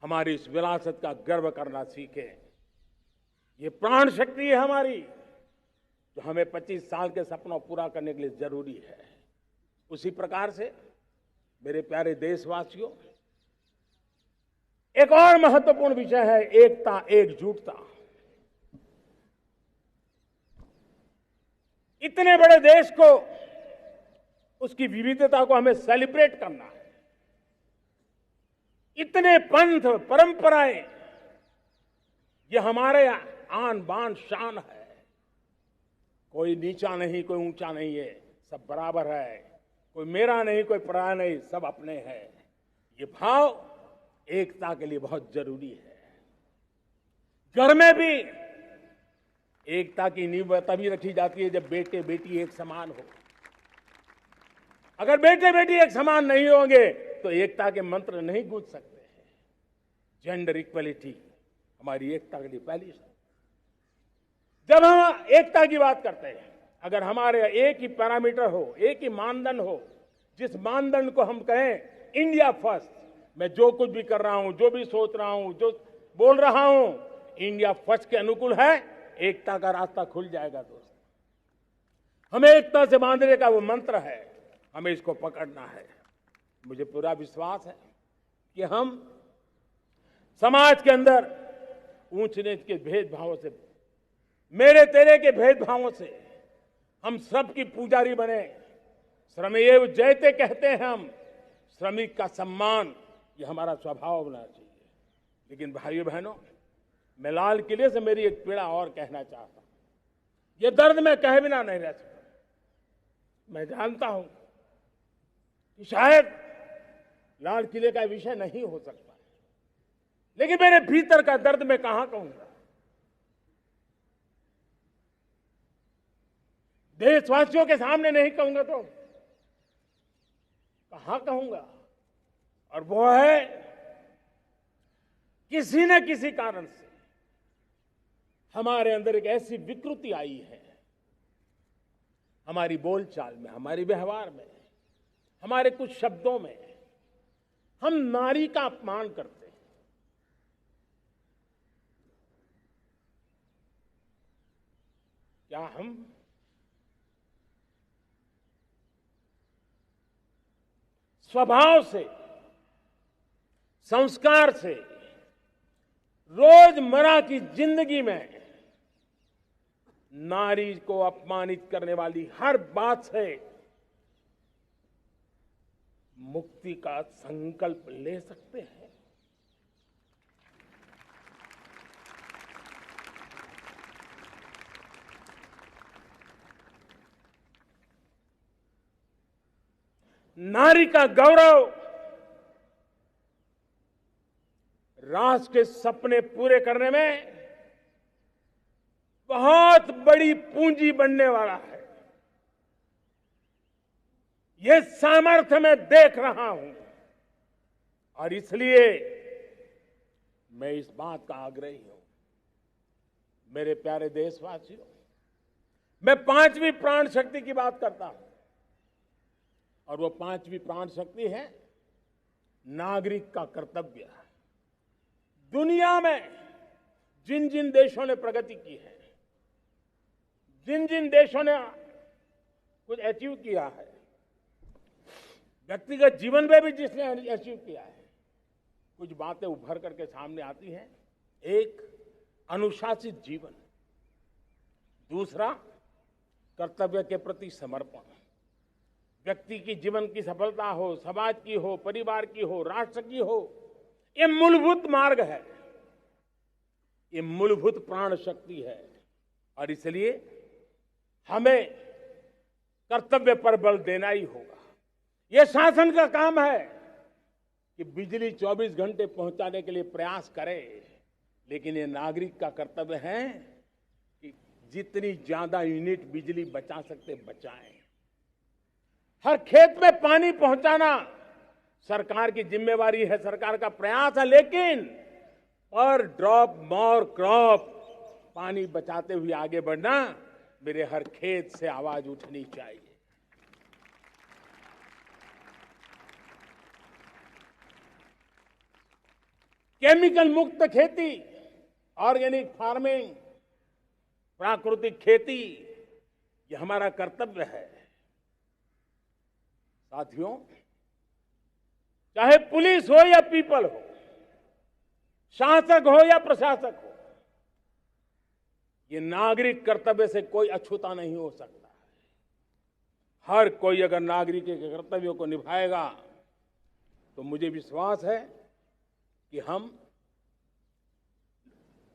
हमारी इस विरासत का गर्व करना सीखें। ये प्राण शक्ति है हमारी, जो हमें 25 साल के सपनों पूरा करने के लिए जरूरी है। उसी प्रकार से मेरे प्यारे देशवासियों, एक और महत्वपूर्ण विषय है एकता, एकजुटता। इतने बड़े देश को, उसकी विविधता को हमें सेलिब्रेट करना है। इतने पंथ, परंपराएं, ये हमारे आन बान शान है। कोई नीचा नहीं, कोई ऊंचा नहीं है, सब बराबर है। कोई मेरा नहीं, कोई पराया नहीं, सब अपने हैं। ये भाव एकता के लिए बहुत जरूरी है। घर में भी एकता की नींव तभी रखी जाती है जब बेटे बेटी एक समान हो। अगर बेटे बेटी एक समान नहीं होंगे तो एकता के मंत्र नहीं गूंज सकते हैं। जेंडर इक्वलिटी हमारी एकता के लिए पहली शर्त। जब हम एकता की बात करते हैं, अगर हमारे एक ही पैरामीटर हो, एक ही मानदंड हो, जिस मानदंड को हम कहें इंडिया फर्स्ट, मैं जो कुछ भी कर रहा हूं, जो भी सोच रहा हूं, जो बोल रहा हूं, इंडिया फर्स्ट के अनुकूल है, एकता का रास्ता खुल जाएगा। दोस्त, हमें एकता से बांधने का वो मंत्र है, हमें इसको पकड़ना है। मुझे पूरा विश्वास है कि हम समाज के अंदर ऊंच नीच के भेदभावों से, मेरे तेरे के भेदभावों से हम सबकी पुजारी बने। श्रमेव जयते कहते हैं हम, श्रमिक का सम्मान, ये हमारा स्वभाव होना चाहिए। लेकिन भाइयों बहनों, मैं लाल किले से मेरी एक पीड़ा और कहना चाहता हूं। ये दर्द मैं कहे बिना नहीं रह सकता। मैं जानता हूं कि शायद लाल किले का विषय नहीं हो सकता, लेकिन मेरे भीतर का दर्द मैं कहां कहूंगा। देशवासियों के सामने नहीं कहूंगा तो कहां कहूंगा। और वो है, किसी न किसी कारण से हमारे अंदर एक ऐसी विकृति आई है, हमारी बोलचाल में, हमारे व्यवहार में, हमारे कुछ शब्दों में, हम नारी का अपमान करते हैं। क्या हम स्वभाव से, संस्कार से, रोजमर्रा की जिंदगी में नारी को अपमानित करने वाली हर बात से मुक्ति का संकल्प ले सकते हैं? नारी का गौरव राष्ट्र के सपने पूरे करने में बहुत बड़ी पूंजी बनने वाला है। यह सामर्थ्य मैं देख रहा हूं और इसलिए मैं इस बात का आग्रही हूं। मेरे प्यारे देशवासियों, मैं पांचवी प्राण शक्ति की बात करता हूं और वो पांचवी प्राण शक्ति है नागरिक का कर्तव्य। दुनिया में जिन जिन देशों ने प्रगति की है, जिन जिन देशों ने कुछ अचीव किया है, व्यक्तिगत जीवन में भी जिसने अचीव किया है, कुछ बातें उभर करके सामने आती हैं। एक, अनुशासित जीवन। दूसरा, कर्तव्य के प्रति समर्पण। व्यक्ति की जीवन की सफलता हो, समाज की हो, परिवार की हो, राष्ट्र की हो, ये मूलभूत मार्ग है, ये मूलभूत प्राण शक्ति है। और इसलिए हमें कर्तव्य पर बल देना ही होगा। यह शासन का काम है कि बिजली 24 घंटे पहुंचाने के लिए प्रयास करे, लेकिन ये नागरिक का कर्तव्य है कि जितनी ज्यादा यूनिट बिजली बचा सकते बचाएं। हर खेत में पानी पहुंचाना सरकार की जिम्मेवारी है, सरकार का प्रयास है, लेकिन पर ड्रॉप मोर क्रॉप, पानी बचाते हुए आगे बढ़ना, मेरे हर खेत से आवाज उठनी चाहिए। केमिकल मुक्त खेती, ऑर्गेनिक फार्मिंग, प्राकृतिक खेती, ये हमारा कर्तव्य है। साथियों, चाहे पुलिस हो या पीपल हो, शासक हो या प्रशासक हो, ये नागरिक कर्तव्य से कोई अछूता नहीं हो सकता है। हर कोई अगर नागरिक के कर्तव्यों को निभाएगा तो मुझे विश्वास है कि हम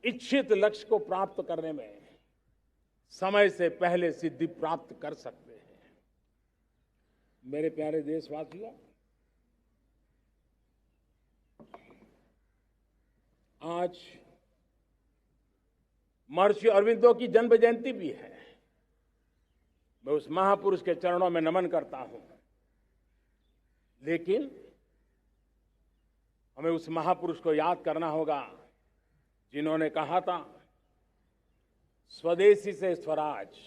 इच्छित लक्ष्य को प्राप्त करने में समय से पहले सिद्धि प्राप्त कर सकते हैं। मेरे प्यारे देशवासियों, आज महर्षि अरविंदो की जन्म जयंती भी है। मैं उस महापुरुष के चरणों में नमन करता हूं, लेकिन हमें उस महापुरुष को याद करना होगा जिन्होंने कहा था, स्वदेशी से स्वराज,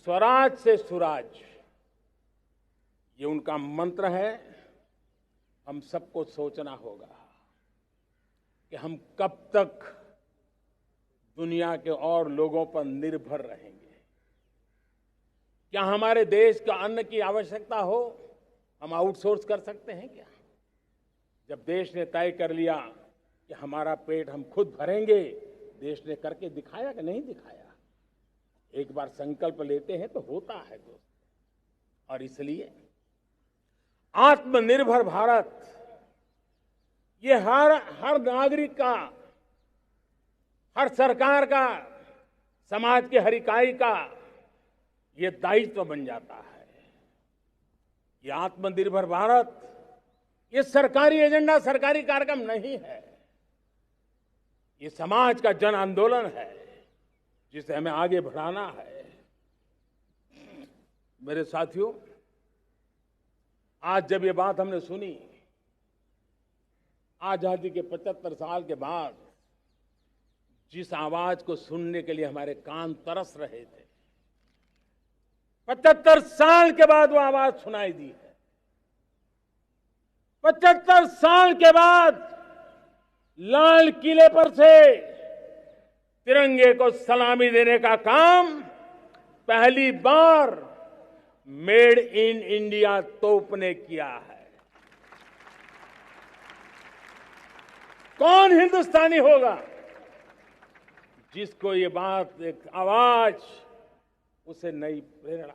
स्वराज से सुराज। ये उनका मंत्र है। हम सबको सोचना होगा कि हम कब तक दुनिया के और लोगों पर निर्भर रहेंगे। क्या हमारे देश का अन्न की आवश्यकता हो, हम आउटसोर्स कर सकते हैं क्या? जब देश ने तय कर लिया कि हमारा पेट हम खुद भरेंगे, देश ने करके दिखाया कि नहीं दिखाया? एक बार संकल्प लेते हैं तो होता है दोस्त। और इसलिए आत्मनिर्भर भारत, ये हर नागरिक का, हर सरकार का, समाज के हर इकाई का ये दायित्व बन जाता है। ये आत्मनिर्भर भारत, ये सरकारी एजेंडा, सरकारी कार्यक्रम नहीं है। ये समाज का जन आंदोलन है जिसे हमें आगे बढ़ाना है। मेरे साथियों, आज जब ये बात हमने सुनी, आजादी के 75 साल के बाद जिस आवाज को सुनने के लिए हमारे कान तरस रहे थे, 75 साल के बाद वो आवाज सुनाई दी है। 75 साल के बाद लाल किले पर से तिरंगे को सलामी देने का काम पहली बार मेड इन इंडिया तोप ने किया है। कौन हिंदुस्तानी होगा जिसको ये बात, एक आवाज उसे नई प्रेरणा,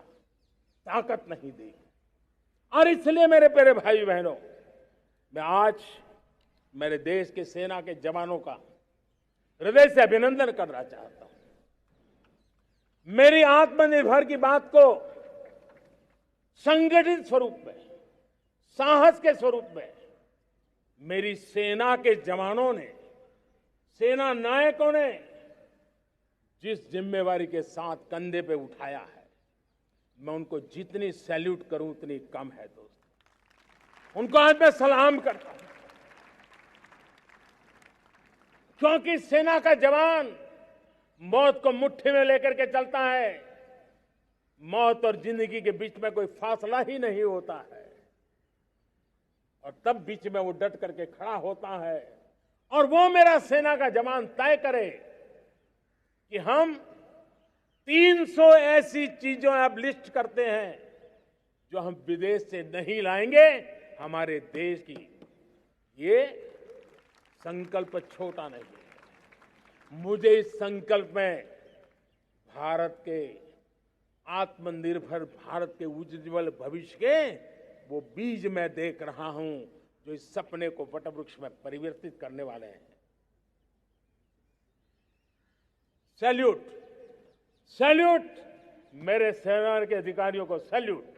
ताकत नहीं दी? और इसलिए मेरे प्यारे भाई बहनों, मैं आज मेरे देश के सेना के जवानों का हृदय से अभिनंदन करना चाहता हूं। मेरी आत्मनिर्भर की बात को संगठित स्वरूप में, साहस के स्वरूप में मेरी सेना के जवानों ने, सेना नायकों ने जिस जिम्मेवारी के साथ कंधे पे उठाया है, मैं उनको जितनी सैल्यूट करूं उतनी कम है दोस्त। उनको आज मैं सलाम करता हूं, क्योंकि सेना का जवान मौत को मुट्ठी में लेकर के चलता है। मौत और जिंदगी के बीच में कोई फासला ही नहीं होता है, और तब बीच में वो डट करके खड़ा होता है। और वो मेरा सेना का जवान तय करे कि हम 300 ऐसी चीजों आप लिस्ट करते हैं जो हम विदेश से नहीं लाएंगे हमारे देश की। ये संकल्प छोटा नहीं है। मुझे इस संकल्प में भारत के आत्मनिर्भर भारत के उज्जवल भविष्य के वो बीज मैं देख रहा हूं जो इस सपने को वटवृक्ष में परिवर्तित करने वाले हैं। सैल्यूट, सैल्यूट मेरे सेना के अधिकारियों को, सैल्यूट।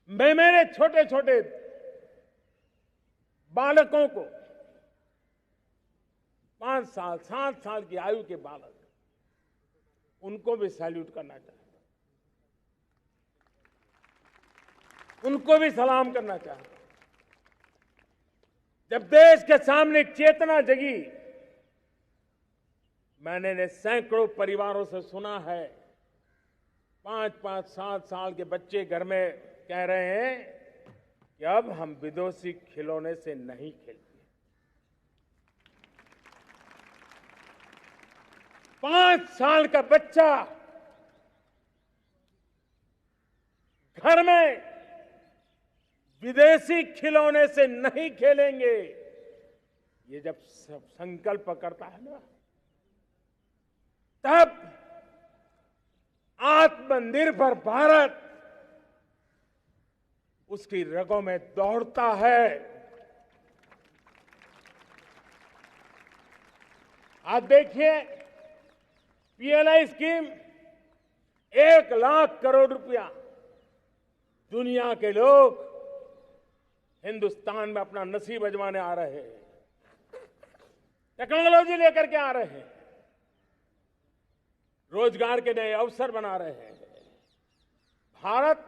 मैं मेरे छोटे छोटे बालकों को, 5 साल 7 साल की आयु के बालक, उनको भी सैल्यूट करना चाहता हूं। उनको भी सलाम करना चाहता हूं। जब देश के सामने चेतना जगी, मैंने सैकड़ों परिवारों से सुना है, 5-5, 7 साल के बच्चे घर में कह रहे हैं कि अब हम विदेशी खिलौने से नहीं खेलते। 5 साल का बच्चा घर में विदेशी खिलौने से नहीं खेलेंगे, ये जब संकल्प करता है ना, तब आत्मनिर्भर भारत उसकी रगों में दौड़ता है। आज देखिए, पीएलआई स्कीम 1 लाख करोड़ रुपया दुनिया के लोग हिंदुस्तान में अपना नसीब आजमाने आ रहे हैं, टेक्नोलॉजी लेकर के आ रहे हैं, रोजगार के नए अवसर बना रहे हैं। भारत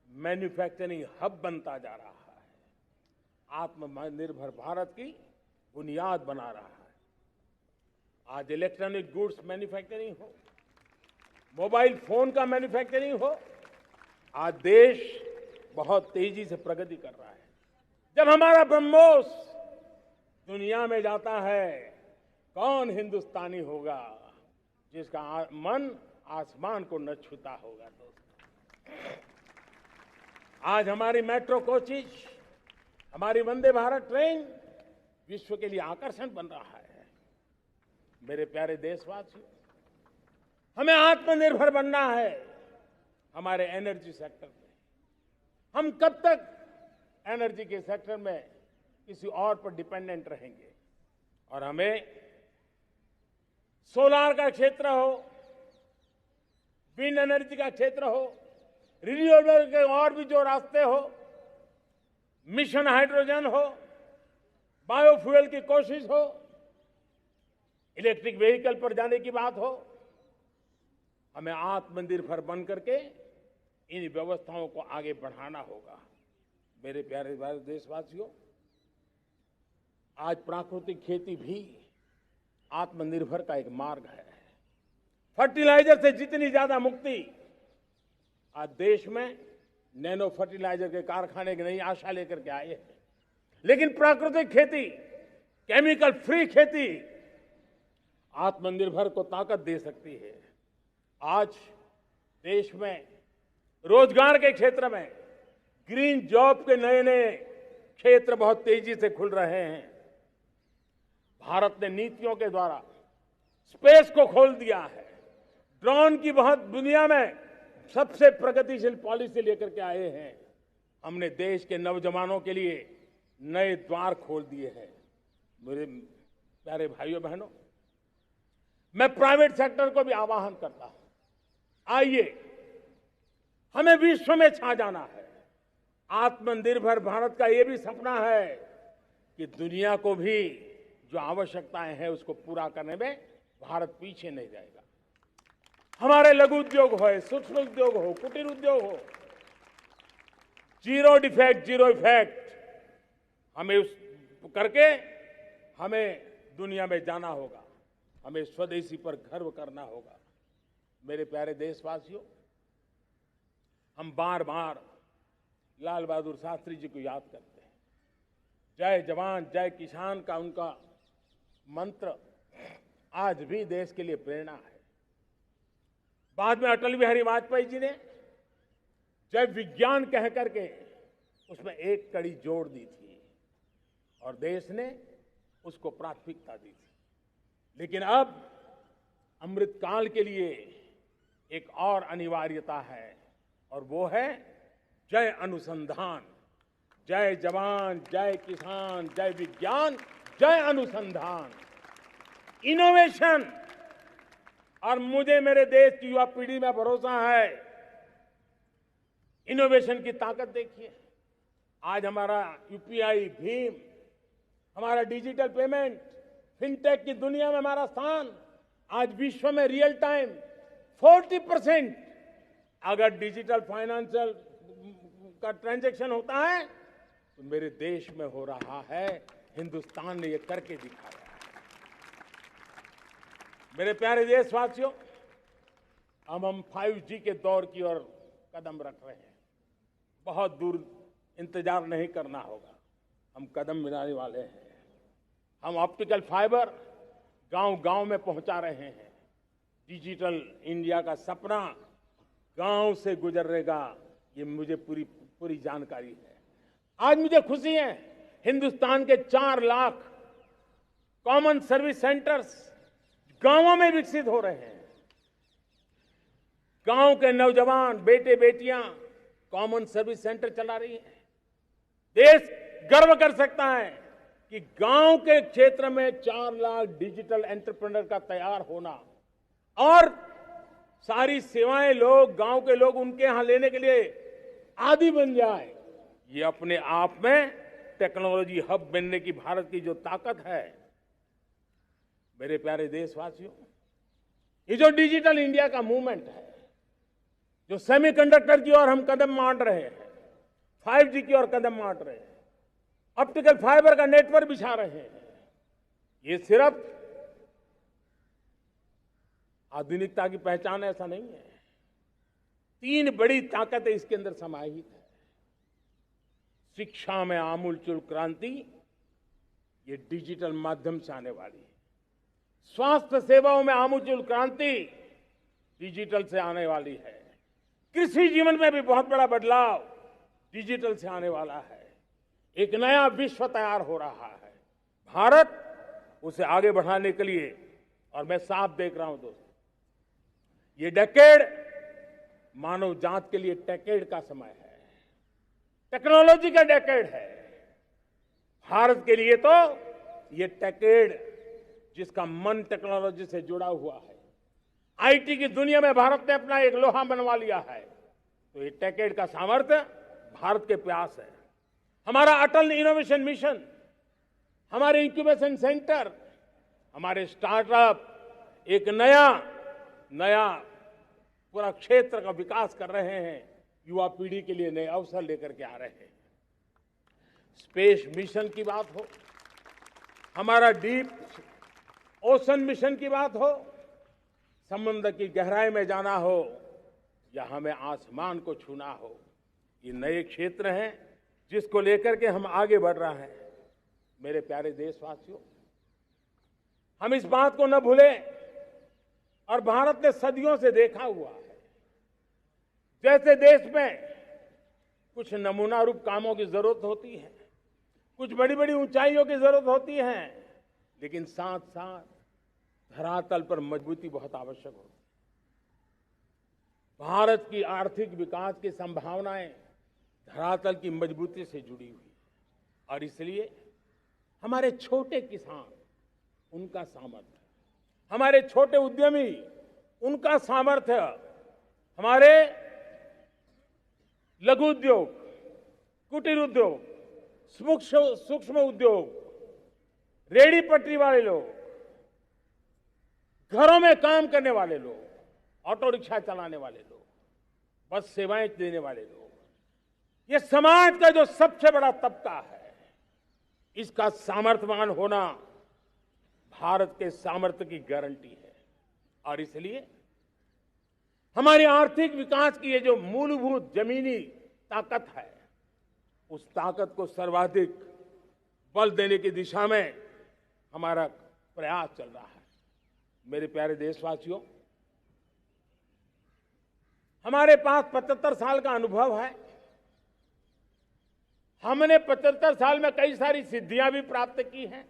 मैन्युफैक्चरिंग हब बनता जा रहा है, आत्मनिर्भर भारत की बुनियाद बना रहा है। आज इलेक्ट्रॉनिक गुड्स मैन्युफैक्चरिंग हो, मोबाइल फोन का मैन्युफैक्चरिंग हो, आज देश बहुत तेजी से प्रगति कर रहा है। जब हमारा ब्रह्मोस दुनिया में जाता है, कौन हिंदुस्तानी होगा जिसका मन आसमान को न छूता होगा। दोस्तों, आज हमारी मेट्रो कोचेज, हमारी वंदे भारत ट्रेन विश्व के लिए आकर्षण बन रहा है। मेरे प्यारे देशवासियों, हमें आत्मनिर्भर बनना है हमारे एनर्जी सेक्टर में। हम कब तक एनर्जी के सेक्टर में किसी और पर डिपेंडेंट रहेंगे? और हमें सोलार का क्षेत्र हो, विंड एनर्जी का क्षेत्र हो, रिन्यूएबल के और भी जो रास्ते हो, मिशन हाइड्रोजन हो, बायोफ्यूल की कोशिश हो, इलेक्ट्रिक व्हीकल पर जाने की बात हो, हमें आत्मनिर्भर बन करके इन व्यवस्थाओं को आगे बढ़ाना होगा। मेरे प्यारे देशवासियों, आज प्राकृतिक खेती भी आत्मनिर्भर का एक मार्ग है। फर्टिलाइजर से जितनी ज्यादा मुक्ति, आज देश में नैनो फर्टिलाइजर के कारखाने की नई आशा लेकर के आए हैं। लेकिन प्राकृतिक खेती, केमिकल फ्री खेती आत्मनिर्भर को ताकत दे सकती है। आज देश में रोजगार के क्षेत्र में ग्रीन जॉब के नए नए क्षेत्र बहुत तेजी से खुल रहे हैं। भारत ने नीतियों के द्वारा स्पेस को खोल दिया है। ड्रोन की बहुत दुनिया में सबसे प्रगतिशील पॉलिसी लेकर के आए हैं। हमने देश के नौजवानों के लिए नए द्वार खोल दिए हैं। मेरे प्यारे भाइयों बहनों, मैं प्राइवेट सेक्टर को भी आह्वान करता हूं, आइए हमें विश्व में छा जाना है। आत्मनिर्भर भारत का यह भी सपना है कि दुनिया को भी जो आवश्यकताएं हैं उसको पूरा करने में भारत पीछे नहीं जाएगा। हमारे लघु उद्योग हो, सूक्ष्म उद्योग हो, कुटीर उद्योग हो, जीरो डिफेक्ट जीरो इफेक्ट हमें उस करके हमें दुनिया में जाना होगा। हमें स्वदेशी पर गर्व करना होगा। मेरे प्यारे देशवासियों, हम बार बार लाल बहादुर शास्त्री जी को याद करते हैं। जय जवान जय किसान का उनका मंत्र आज भी देश के लिए प्रेरणा है। बाद में अटल बिहारी वाजपेयी जी ने जय विज्ञान कह करके उसमें एक कड़ी जोड़ दी थी और देश ने उसको प्राथमिकता दी थी। लेकिन अब अमृतकाल के लिए एक और अनिवार्यता है और वो है जय अनुसंधान। जय जवान जय किसान जय विज्ञान जय अनुसंधान, इनोवेशन। और मुझे मेरे देश की युवा पीढ़ी में भरोसा है। इनोवेशन की ताकत देखिए। आज हमारा यूपीआई, भीम, हमारा डिजिटल पेमेंट, फिनटेक की दुनिया में हमारा स्थान। आज विश्व में रियल टाइम 40% अगर डिजिटल फाइनेंशियल का ट्रांजैक्शन होता है तो मेरे देश में हो रहा है। हिंदुस्तान ने ये करके दिखाया है। मेरे प्यारे देशवासियों, अब हम 5G के दौर की ओर कदम रख रहे हैं। बहुत दूर इंतजार नहीं करना होगा, हम कदम मिलाने वाले हैं। हम ऑप्टिकल फाइबर गांव-गांव में पहुंचा रहे हैं। डिजिटल इंडिया का सपना गांव से गुजरेगा, ये मुझे पूरी जानकारी है। आज मुझे खुशी है, हिंदुस्तान के 4 लाख कॉमन सर्विस सेंटर्स गांवों में विकसित हो रहे हैं। गांव के नौजवान बेटे बेटियां कॉमन सर्विस सेंटर चला रही हैं। देश गर्व कर सकता है कि गांव के क्षेत्र में 4 लाख डिजिटल एंटरप्रेन्योर का तैयार होना और सारी सेवाएं लोग, गांव के लोग उनके यहां लेने के लिए आदी बन जाए, ये अपने आप में टेक्नोलॉजी हब बनने की भारत की जो ताकत है। मेरे प्यारे देशवासियों, ये जो डिजिटल इंडिया का मूवमेंट है, जो सेमीकंडक्टर की ओर हम कदम मांड रहे हैं, 5G की ओर कदम मांड रहे हैं, ऑप्टिकल फाइबर का नेटवर्क बिछा रहे हैं, ये सिर्फ आधुनिकता की पहचान ऐसा नहीं है। 3 बड़ी ताकतें इसके अंदर समाहित है। शिक्षा में आमूलचूल क्रांति, ये डिजिटल माध्यम से आने वाली है। स्वास्थ्य सेवाओं में आमूलचूल क्रांति डिजिटल से आने वाली है। कृषि जीवन में भी बहुत बड़ा बदलाव डिजिटल से आने वाला है। एक नया विश्व तैयार हो रहा है। भारत उसे आगे बढ़ाने के लिए, और मैं साफ देख रहा हूं दोस्तों, ये डेकेड मानव जात के लिए टेकेड का समय है, टेक्नोलॉजी का डेकेड है। भारत के लिए तो ये टेकेड जिसका मन टेक्नोलॉजी से जुड़ा हुआ है, आईटी की दुनिया में भारत ने अपना एक लोहा बनवा लिया है, तो ये टेकेड का सामर्थ्य भारत के प्यास है। हमारा अटल इनोवेशन मिशन, हमारे इंक्यूबेशन सेंटर, हमारे स्टार्टअप एक नया पूरा क्षेत्र का विकास कर रहे हैं। युवा पीढ़ी के लिए नए अवसर लेकर के आ रहे हैं। स्पेस मिशन की बात हो, हमारा डीप ओशन मिशन की बात हो, समुद्र की गहराई में जाना हो या हमें आसमान को छूना हो, ये नए क्षेत्र हैं जिसको लेकर के हम आगे बढ़ रहे हैं। मेरे प्यारे देशवासियों, हम इस बात को न भूलें, और भारत ने सदियों से देखा हुआ है, जैसे देश में कुछ नमूना रूप कामों की जरूरत होती है, कुछ बड़ी बड़ी ऊंचाइयों की जरूरत होती है, लेकिन साथ साथ धरातल पर मजबूती बहुत आवश्यक होती है। भारत की आर्थिक विकास की संभावनाएं धरातल की मजबूती से जुड़ी हुई है, और इसलिए हमारे छोटे किसान, उनका सामर्थ्य, हमारे छोटे उद्यमी, उनका सामर्थ्य, हमारे लघु उद्योग, कुटीर उद्योग, सूक्ष्म उद्योग, रेहड़ी पटरी वाले लोग, घरों में काम करने वाले लोग, ऑटो रिक्शा चलाने वाले लोग, बस सेवाएं देने वाले लोग, ये समाज का जो सबसे बड़ा तबका है, इसका सामर्थ्यवान होना भारत के सामर्थ्य की गारंटी है। और इसलिए हमारी आर्थिक विकास की ये जो मूलभूत जमीनी ताकत है, उस ताकत को सर्वाधिक बल देने की दिशा में हमारा प्रयास चल रहा है। मेरे प्यारे देशवासियों, हमारे पास 75 साल का अनुभव है। हमने 75 साल में कई सारी सिद्धियां भी प्राप्त की हैं।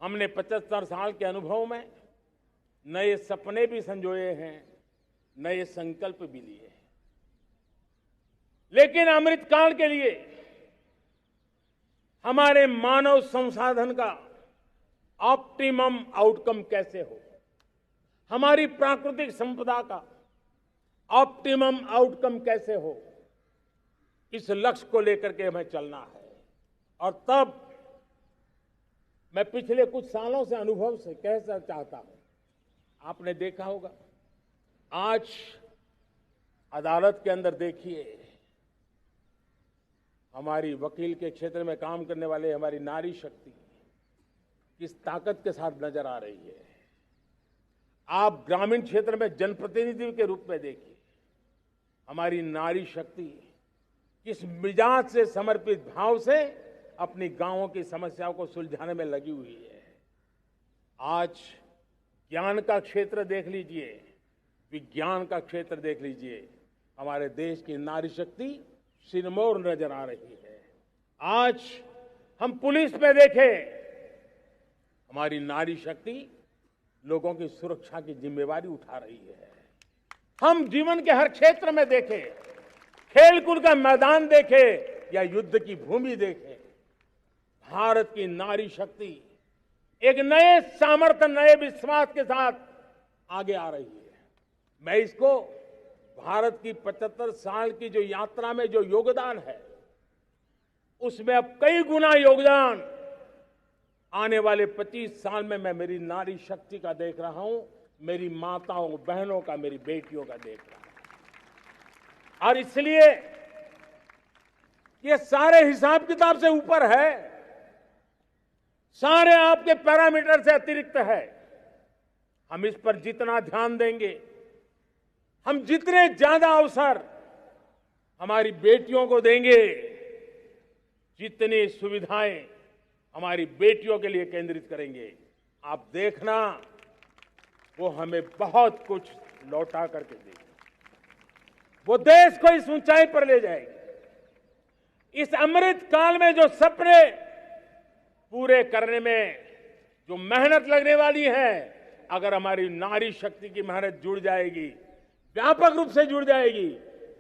हमने 75 साल के अनुभव में नए सपने भी संजोए हैं, नए संकल्प भी लिए हैं। लेकिन अमृतकाल के लिए हमारे मानव संसाधन का ऑप्टिमम आउटकम कैसे हो, हमारी प्राकृतिक संपदा का ऑप्टिमम आउटकम कैसे हो, इस लक्ष्य को लेकर के हमें चलना है। और तब मैं पिछले कुछ सालों से अनुभव से कहना चाहता हूं, आपने देखा होगा आज अदालत के अंदर देखिए हमारी वकील के क्षेत्र में काम करने वाले हमारी नारी शक्ति किस ताकत के साथ नजर आ रही है। आप ग्रामीण क्षेत्र में जनप्रतिनिधि के रूप में देखिए, हमारी नारी शक्ति किस मिजाज से, समर्पित भाव से अपनी गांवों की समस्याओं को सुलझाने में लगी हुई है। आज ज्ञान का क्षेत्र देख लीजिए, विज्ञान का क्षेत्र देख लीजिए, हमारे देश की नारी शक्ति सिरमौर नजर आ रही है। आज हम पुलिस में देखें, हमारी नारी शक्ति लोगों की सुरक्षा की जिम्मेवारी उठा रही है। हम जीवन के हर क्षेत्र में देखें, खेलकूद का मैदान देखें या युद्ध की भूमि देखें, भारत की नारी शक्ति एक नए सामर्थ्य, नए विश्वास के साथ आगे आ रही है। मैं इसको भारत की 75 साल की जो यात्रा में जो योगदान है, उसमें अब कई गुना योगदान आने वाले 25 साल में मैं मेरी नारी शक्ति का देख रहा हूं, मेरी माताओं, बहनों का, मेरी बेटियों का देख रहा हूं। और इसलिए ये सारे हिसाब किताब से ऊपर है, सारे आपके पैरामीटर से अतिरिक्त है। हम इस पर जितना ध्यान देंगे, हम जितने ज्यादा अवसर हमारी बेटियों को देंगे, जितनी सुविधाएं हमारी बेटियों के लिए केंद्रित करेंगे, आप देखना वो हमें बहुत कुछ लौटा करके देगी। वो देश को इस ऊंचाई पर ले जाएगी। इस अमृत काल में जो सपने पूरे करने में जो मेहनत लगने वाली है, अगर हमारी नारी शक्ति की मेहनत जुड़ जाएगी, व्यापक रूप से जुड़ जाएगी,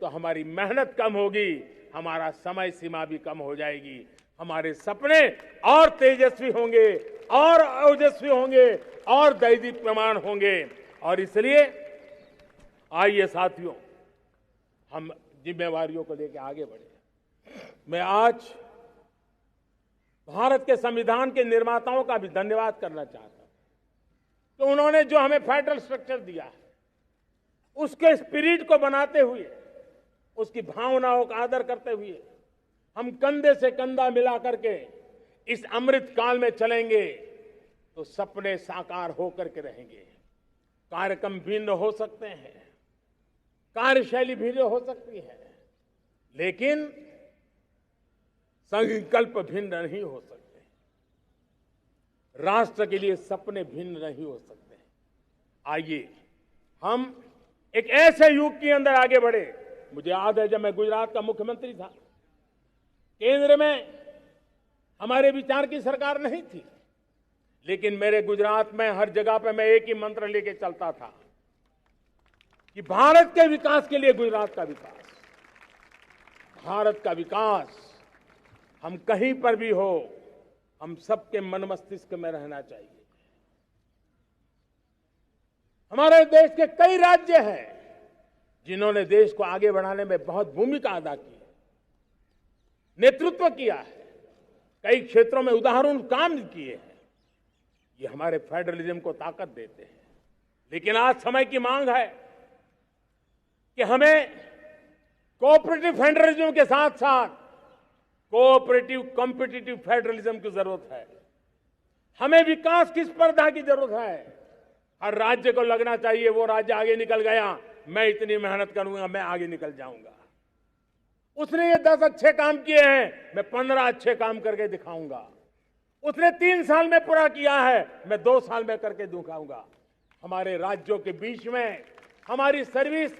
तो हमारी मेहनत कम होगी, हमारा समय सीमा भी कम हो जाएगी, हमारे सपने और तेजस्वी होंगे, और ओजस्वी होंगे, और दैदीप्यमान होंगे। और इसलिए आइए साथियों, हम जिम्मेवारियों को लेकर आगे बढ़े। मैं आज भारत के संविधान के निर्माताओं का भी धन्यवाद करना चाहता हूं कि उन्होंने जो हमें फेडरल स्ट्रक्चर दिया है, उसके स्पिरिट को बनाते हुए, उसकी भावनाओं का आदर करते हुए हम कंधे से कंधा मिला करके इस अमृत काल में चलेंगे तो सपने साकार होकर के रहेंगे। कार्यक्रम भिन्न हो सकते हैं, कार्यशैली भिन्न हो सकती है, लेकिन संकल्प भिन्न नहीं हो सकते। राष्ट्र के लिए सपने भिन्न नहीं हो सकते। आइए हम एक ऐसे युग के अंदर आगे बढ़े। मुझे याद है जब मैं गुजरात का मुख्यमंत्री था, केंद्र में हमारे विचार की सरकार नहीं थी, लेकिन मेरे गुजरात में हर जगह पे मैं एक ही मंत्र लेके चलता था कि भारत के विकास के लिए गुजरात का विकास, भारत का विकास हम कहीं पर भी हो, हम सबके मन मस्तिष्क में रहना चाहिए। हमारे देश के कई राज्य हैं जिन्होंने देश को आगे बढ़ाने में बहुत भूमिका अदा की है, नेतृत्व किया है, कई क्षेत्रों में उदाहरण काम किए हैं। ये हमारे फेडरलिज्म को ताकत देते हैं। लेकिन आज समय की मांग है कि हमें कोऑपरेटिव फेडरलिज्म के साथ साथ कोऑपरेटिव कॉम्पिटिटिव फेडरलिज्म की जरूरत है। हमें विकास की स्पर्धा की जरूरत है। हर राज्य को लगना चाहिए वो राज्य आगे निकल गया, मैं इतनी मेहनत करूंगा, मैं आगे निकल जाऊंगा। उसने ये 10 अच्छे काम किए हैं, मैं 15 अच्छे काम करके दिखाऊंगा। उसने 3 साल में पूरा किया है, मैं 2 साल में करके दिखाऊंगा। हमारे राज्यों के बीच में, हमारी सर्विस,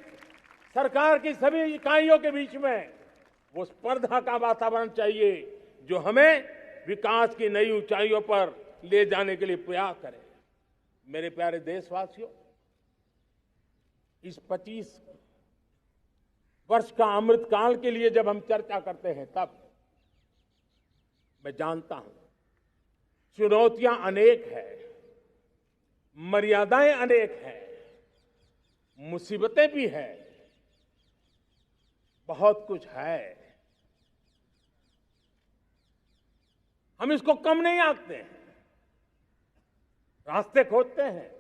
सरकार की सभी इकाइयों के बीच में वो स्पर्धा का वातावरण चाहिए जो हमें विकास की नई ऊंचाइयों पर ले जाने के लिए प्रयास करे। मेरे प्यारे देशवासियों, इस 25 वर्ष का अमृत काल के लिए जब हम चर्चा करते हैं, तब मैं जानता हूं चुनौतियां अनेक हैं, मर्यादाएं अनेक हैं, मुसीबतें भी हैं, बहुत कुछ है। हम इसको कम नहीं आंकते हैं, रास्ते खोजते हैं,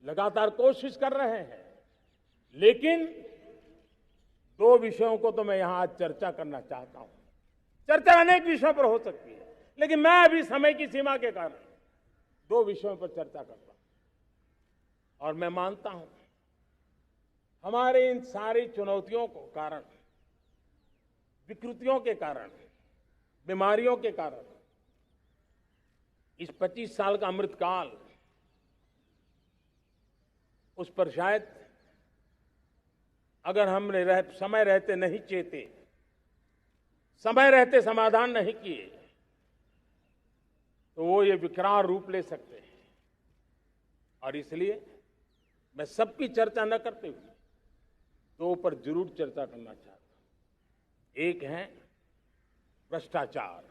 लगातार कोशिश कर रहे हैं। लेकिन 2 विषयों को तो मैं यहां आज चर्चा करना चाहता हूं। चर्चा अनेक विषयों पर हो सकती है, लेकिन मैं अभी समय की सीमा के कारण 2 विषयों पर चर्चा करता हूं। और मैं मानता हूं हमारे इन सारी चुनौतियों को कारण, विकृतियों के कारण, बीमारियों के कारण इस 25 साल का अमृतकाल, उस पर शायद अगर हमने समय रहते नहीं चेते, समय रहते समाधान नहीं किए, तो वो ये विकराल रूप ले सकते हैं। और इसलिए मैं सबकी चर्चा न करते हुए 2 पर जरूर चर्चा करना चाहता हूं। एक है भ्रष्टाचार,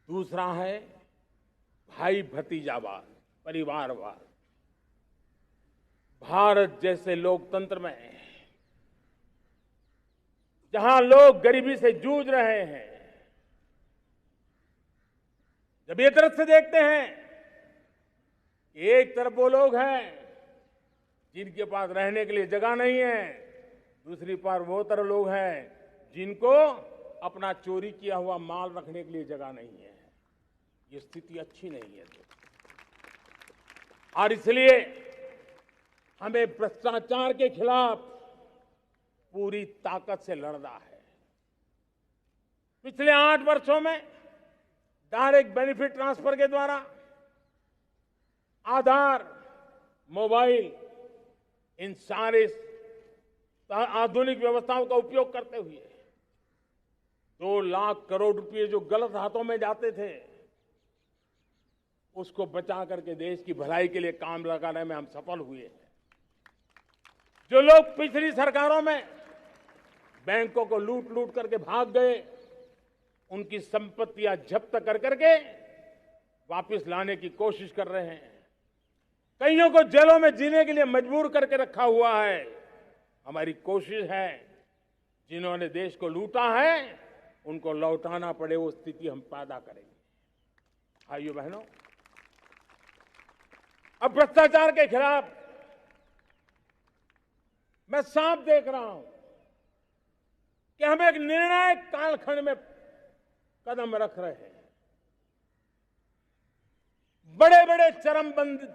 दूसरा है भाई भतीजावाद, परिवारवाद। भारत जैसे लोकतंत्र में जहां लोग गरीबी से जूझ रहे हैं, जब ये तरफ से देखते हैं कि एक तरफ वो लोग हैं जिनके पास रहने के लिए जगह नहीं है, दूसरी पार वो तरफ लोग हैं जिनको अपना चोरी किया हुआ माल रखने के लिए जगह नहीं है। ये स्थिति अच्छी नहीं है। और इसलिए हमें भ्रष्टाचार के खिलाफ पूरी ताकत से लड़ना है। पिछले 8 वर्षों में डायरेक्ट बेनिफिट ट्रांसफर के द्वारा, आधार, मोबाइल, इन सारे आधुनिक व्यवस्थाओं का उपयोग करते हुए 2 लाख करोड़ रुपए जो गलत हाथों में जाते थे, उसको बचा करके देश की भलाई के लिए काम लगाने में हम सफल हुए हैं। जो लोग पिछली सरकारों में बैंकों को लूट लूट करके भाग गए, उनकी संपत्तियां जब्त कर करके वापस लाने की कोशिश कर रहे हैं। कईयों को जेलों में जीने के लिए मजबूर करके रखा हुआ है। हमारी कोशिश है जिन्होंने देश को लूटा है उनको लौटाना पड़े, वो स्थिति हम पैदा करेंगे। भाइयों बहनों, अब भ्रष्टाचार के खिलाफ मैं साफ देख रहा हूं कि हम एक निर्णायक कालखंड में कदम रख रहे हैं। बड़े बड़े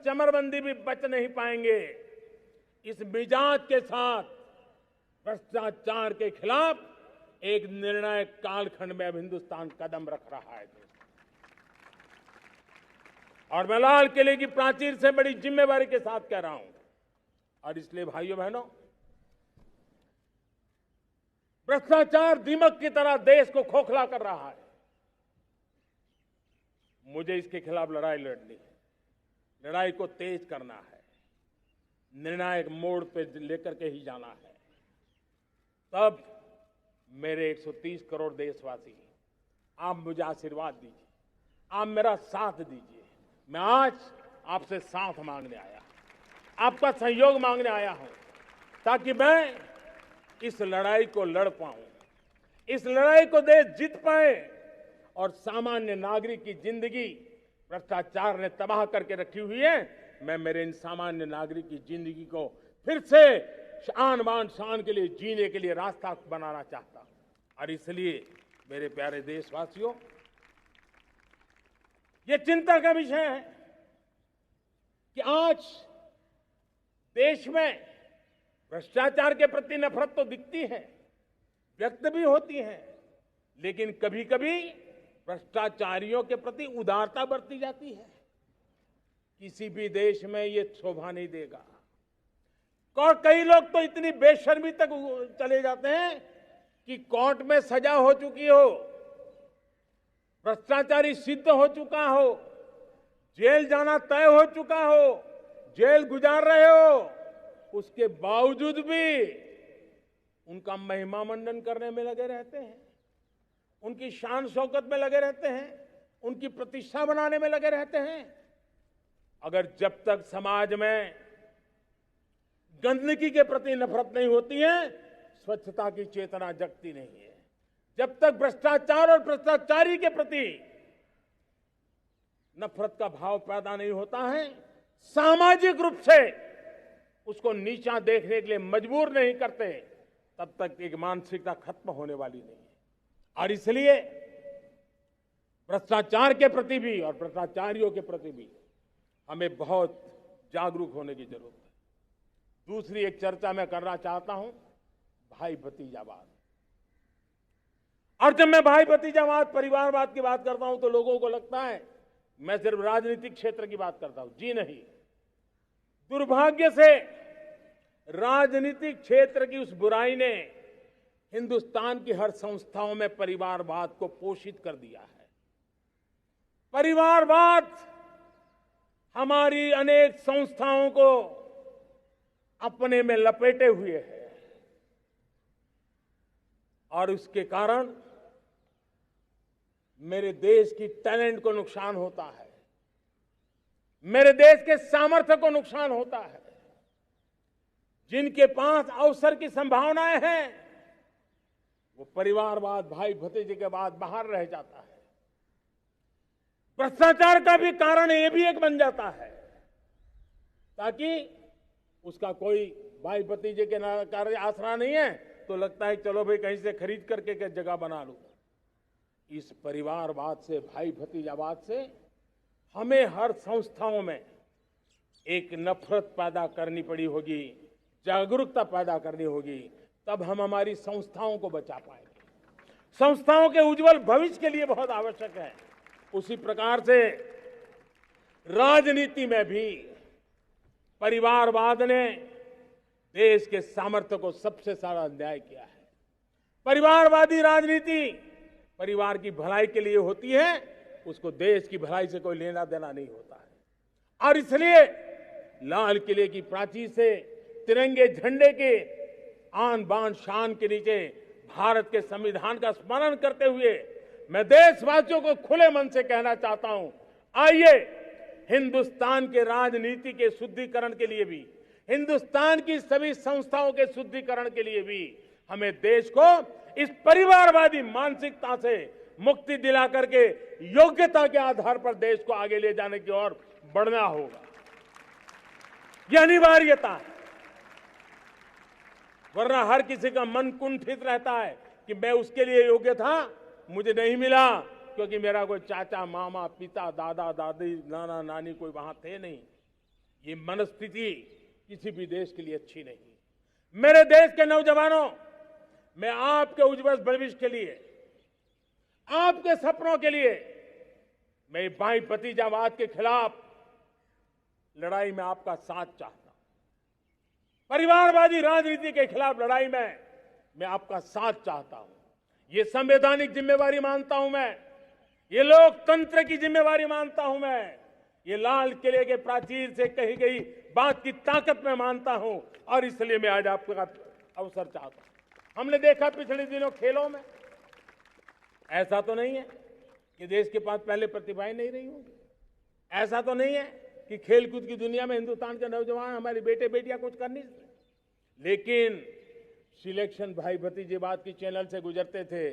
चमरबंदी भी बच नहीं पाएंगे। इस मिजाज के साथ भ्रष्टाचार के खिलाफ एक निर्णायक कालखंड में अब हिंदुस्तान कदम रख रहा है। और मैं लाल किले की प्राचीर से बड़ी जिम्मेवारी के साथ कह रहा हूं। और इसलिए भाइयों बहनों, भ्रष्टाचार दीमक की तरह देश को खोखला कर रहा है। मुझे इसके खिलाफ लड़ाई लड़नी है, लड़ाई को तेज करना है, निर्णायक मोड़ पे लेकर के ही जाना है। तब मेरे 130 करोड़ देशवासी, आप मुझे आशीर्वाद दीजिए, आप मेरा साथ दीजिए। मैं आज आपसे साथ मांगने आया, आपका सहयोग मांगने आया हूं, ताकि मैं इस लड़ाई को लड़ पाऊं, इस लड़ाई को देश जीत पाए और सामान्य नागरिक की जिंदगी भ्रष्टाचार ने तबाह करके रखी हुई है। मैं मेरे इन सामान्य नागरिक की जिंदगी को फिर से शान बान शान के लिए जीने के लिए रास्ता बनाना चाहता हूं। और इसलिए मेरे प्यारे देशवासियों, ये चिंता का विषय है कि आज देश में भ्रष्टाचार के प्रति नफरत तो दिखती है, व्यक्त भी होती है, लेकिन कभी कभी भ्रष्टाचारियों के प्रति उदारता बरती जाती है। किसी भी देश में ये शोभा नहीं देगा। और कई लोग तो इतनी बेशर्मी तक चले जाते हैं कि कोर्ट में सजा हो चुकी हो, भ्रष्टाचारी सिद्ध हो चुका हो, जेल जाना तय हो चुका हो, जेल गुजार रहे हो, उसके बावजूद भी उनका महिमा मंडन करने में लगे रहते हैं, उनकी शान शौकत में लगे रहते हैं, उनकी प्रतिष्ठा बनाने में लगे रहते हैं। अगर जब तक समाज में गंदगी के प्रति नफरत नहीं होती है, स्वच्छता की चेतना जगती नहीं है। जब तक भ्रष्टाचार और भ्रष्टाचारी के प्रति नफरत का भाव पैदा नहीं होता है, सामाजिक रूप से उसको नीचा देखने के लिए मजबूर नहीं करते, तब तक एक मानसिकता खत्म होने वाली नहीं है। और इसलिए भ्रष्टाचार के प्रति भी और भ्रष्टाचारियों के प्रति भी हमें बहुत जागरूक होने की जरूरत है। दूसरी एक चर्चा मैं करना चाहता हूं, भाई भतीजावाद। और जब मैं भाई भतीजावाद, परिवारवाद की बात करता हूं तो लोगों को लगता है मैं सिर्फ राजनीतिक क्षेत्र की बात करता हूं। जी नहीं, दुर्भाग्य से राजनीतिक क्षेत्र की उस बुराई ने हिंदुस्तान की हर संस्थाओं में परिवारवाद को पोषित कर दिया है। परिवारवाद हमारी अनेक संस्थाओं को अपने में लपेटे हुए है और उसके कारण मेरे देश की टैलेंट को नुकसान होता है, मेरे देश के सामर्थ्य को नुकसान होता है। जिनके पास अवसर की संभावनाएं हैं वो परिवारवाद, भाई भतीजे के बाद बाहर रह जाता है। भ्रष्टाचार का भी कारण ये भी एक बन जाता है ताकि उसका कोई भाई भतीजे के कार्य आसरा नहीं है तो लगता है चलो भाई कहीं से खरीद करके के जगह बना लूं। इस परिवारवाद से, भाई भतीजावाद से हमें हर संस्थाओं में एक नफरत पैदा करनी पड़ी होगी, जागरूकता पैदा करनी होगी, तब हम हमारी संस्थाओं को बचा पाएंगे। संस्थाओं के उज्जवल भविष्य के लिए बहुत आवश्यक है। उसी प्रकार से राजनीति में भी परिवारवाद ने देश के सामर्थ्य को सबसे सारा अन्याय किया है। परिवारवादी राजनीति परिवार की भलाई के लिए होती है, उसको देश की भलाई से कोई लेना देना नहीं होता है। और इसलिए लाल किले की प्राचीर से तिरंगे झंडे के आन बान शान के नीचे भारत के संविधान का स्मरण करते हुए मैं देशवासियों को खुले मन से कहना चाहता हूं, आइए हिंदुस्तान के राजनीति के शुद्धिकरण के लिए भी, हिंदुस्तान की सभी संस्थाओं के शुद्धिकरण के लिए भी हमें देश को इस परिवारवादी मानसिकता से मुक्ति दिला करके योग्यता के आधार पर देश को आगे ले जाने की ओर बढ़ना होगा। यह अनिवार्यता है, वरना हर किसी का मन कुंठित रहता है कि मैं उसके लिए योग्य था, मुझे नहीं मिला क्योंकि मेरा कोई चाचा, मामा, पिता, दादा, दादी, नाना, नानी कोई वहां थे नहीं। ये मनस्थिति किसी भी देश के लिए अच्छी नहीं। मेरे देश के नौजवानों, मैं आपके उज्जवल भविष्य के लिए, आपके सपनों के लिए, मैं भाई भतीजावाद के खिलाफ लड़ाई में आपका साथ चाहता हूं। परिवारवादी राजनीति के खिलाफ लड़ाई में मैं आपका साथ चाहता हूं। ये संवैधानिक जिम्मेवारी मानता हूं मैं, ये लोकतंत्र की जिम्मेवारी मानता हूं मैं, ये लाल किले के प्राचीर से कही गई बात की ताकत में मानता हूं और इसलिए मैं आज आपका अवसर चाहता हूं। हमने देखा पिछले दिनों खेलों में, ऐसा तो नहीं है कि देश के पास पहले प्रतिभाएं नहीं रही होंगी, ऐसा तो नहीं है कि खेलकूद की दुनिया में हिंदुस्तान के नौजवान, हमारे बेटे बेटियां कुछ कर नहीं सकते, लेकिन सिलेक्शन भाई भतीजेवाद की चैनल से गुजरते थे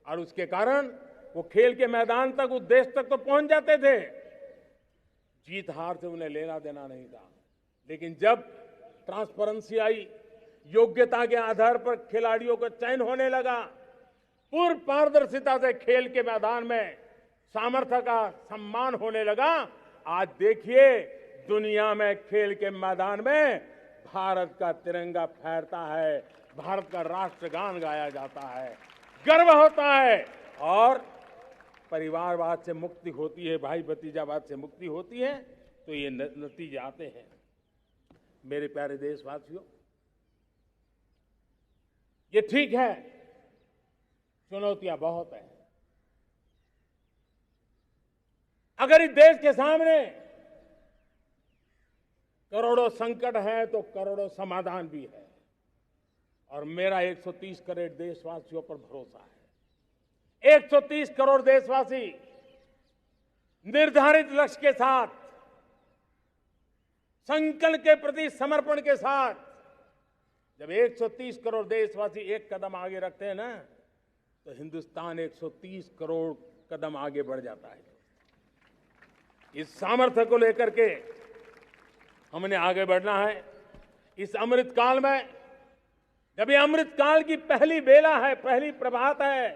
और उसके कारण वो खेल के मैदान तक, उस देश तक तो पहुंच जाते थे। जीत हार से उन्हें लेना देना नहीं था, लेकिन जब ट्रांसपेरेंसी आई, योग्यता के आधार पर खिलाड़ियों का चयन होने लगा, पूर्ण पारदर्शिता से खेल के मैदान में सामर्थ्य का सम्मान होने लगा, आज देखिए दुनिया में खेल के मैदान में भारत का तिरंगा फहरता है, भारत का राष्ट्रगान गाया जाता है, गर्व होता है और परिवारवाद से मुक्ति होती है, भाई भतीजावाद से मुक्ति होती है, तो ये नतीजे आते हैं। मेरे प्यारे देशवासियों, ये ठीक है, चुनौतियां बहुत हैं। अगर इस देश के सामने करोड़ों संकट हैं तो करोड़ों समाधान भी है और मेरा 130 करोड़ देशवासियों पर भरोसा है। 130 करोड़ देशवासी निर्धारित लक्ष्य के साथ, संकल्प के प्रति समर्पण के साथ, जब 130 करोड़ देशवासी एक कदम आगे रखते हैं ना, तो हिंदुस्तान 130 करोड़ कदम आगे बढ़ जाता है। इस सामर्थ्य को लेकर के हमने आगे बढ़ना है। इस अमृत काल में, जब ये अमृत काल की पहली बेला है, पहली प्रभात है,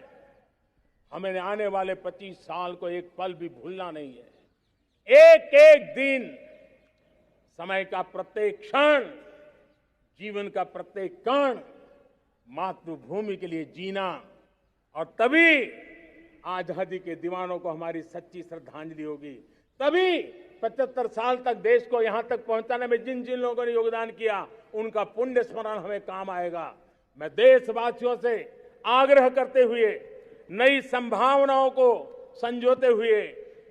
हमें आने वाले 25 साल को एक पल भी भूलना नहीं है। एक एक दिन, समय का प्रत्येक क्षण, जीवन का प्रत्येक कण मातृभूमि के लिए जीना, और तभी आजादी के दीवानों को हमारी सच्ची श्रद्धांजलि होगी। तभी 75 साल तक देश को यहां तक पहुंचाने में जिन जिन लोगों ने योगदान किया, उनका पुण्य स्मरण हमें काम आएगा। मैं देशवासियों से आग्रह करते हुए, नई संभावनाओं को संजोते हुए,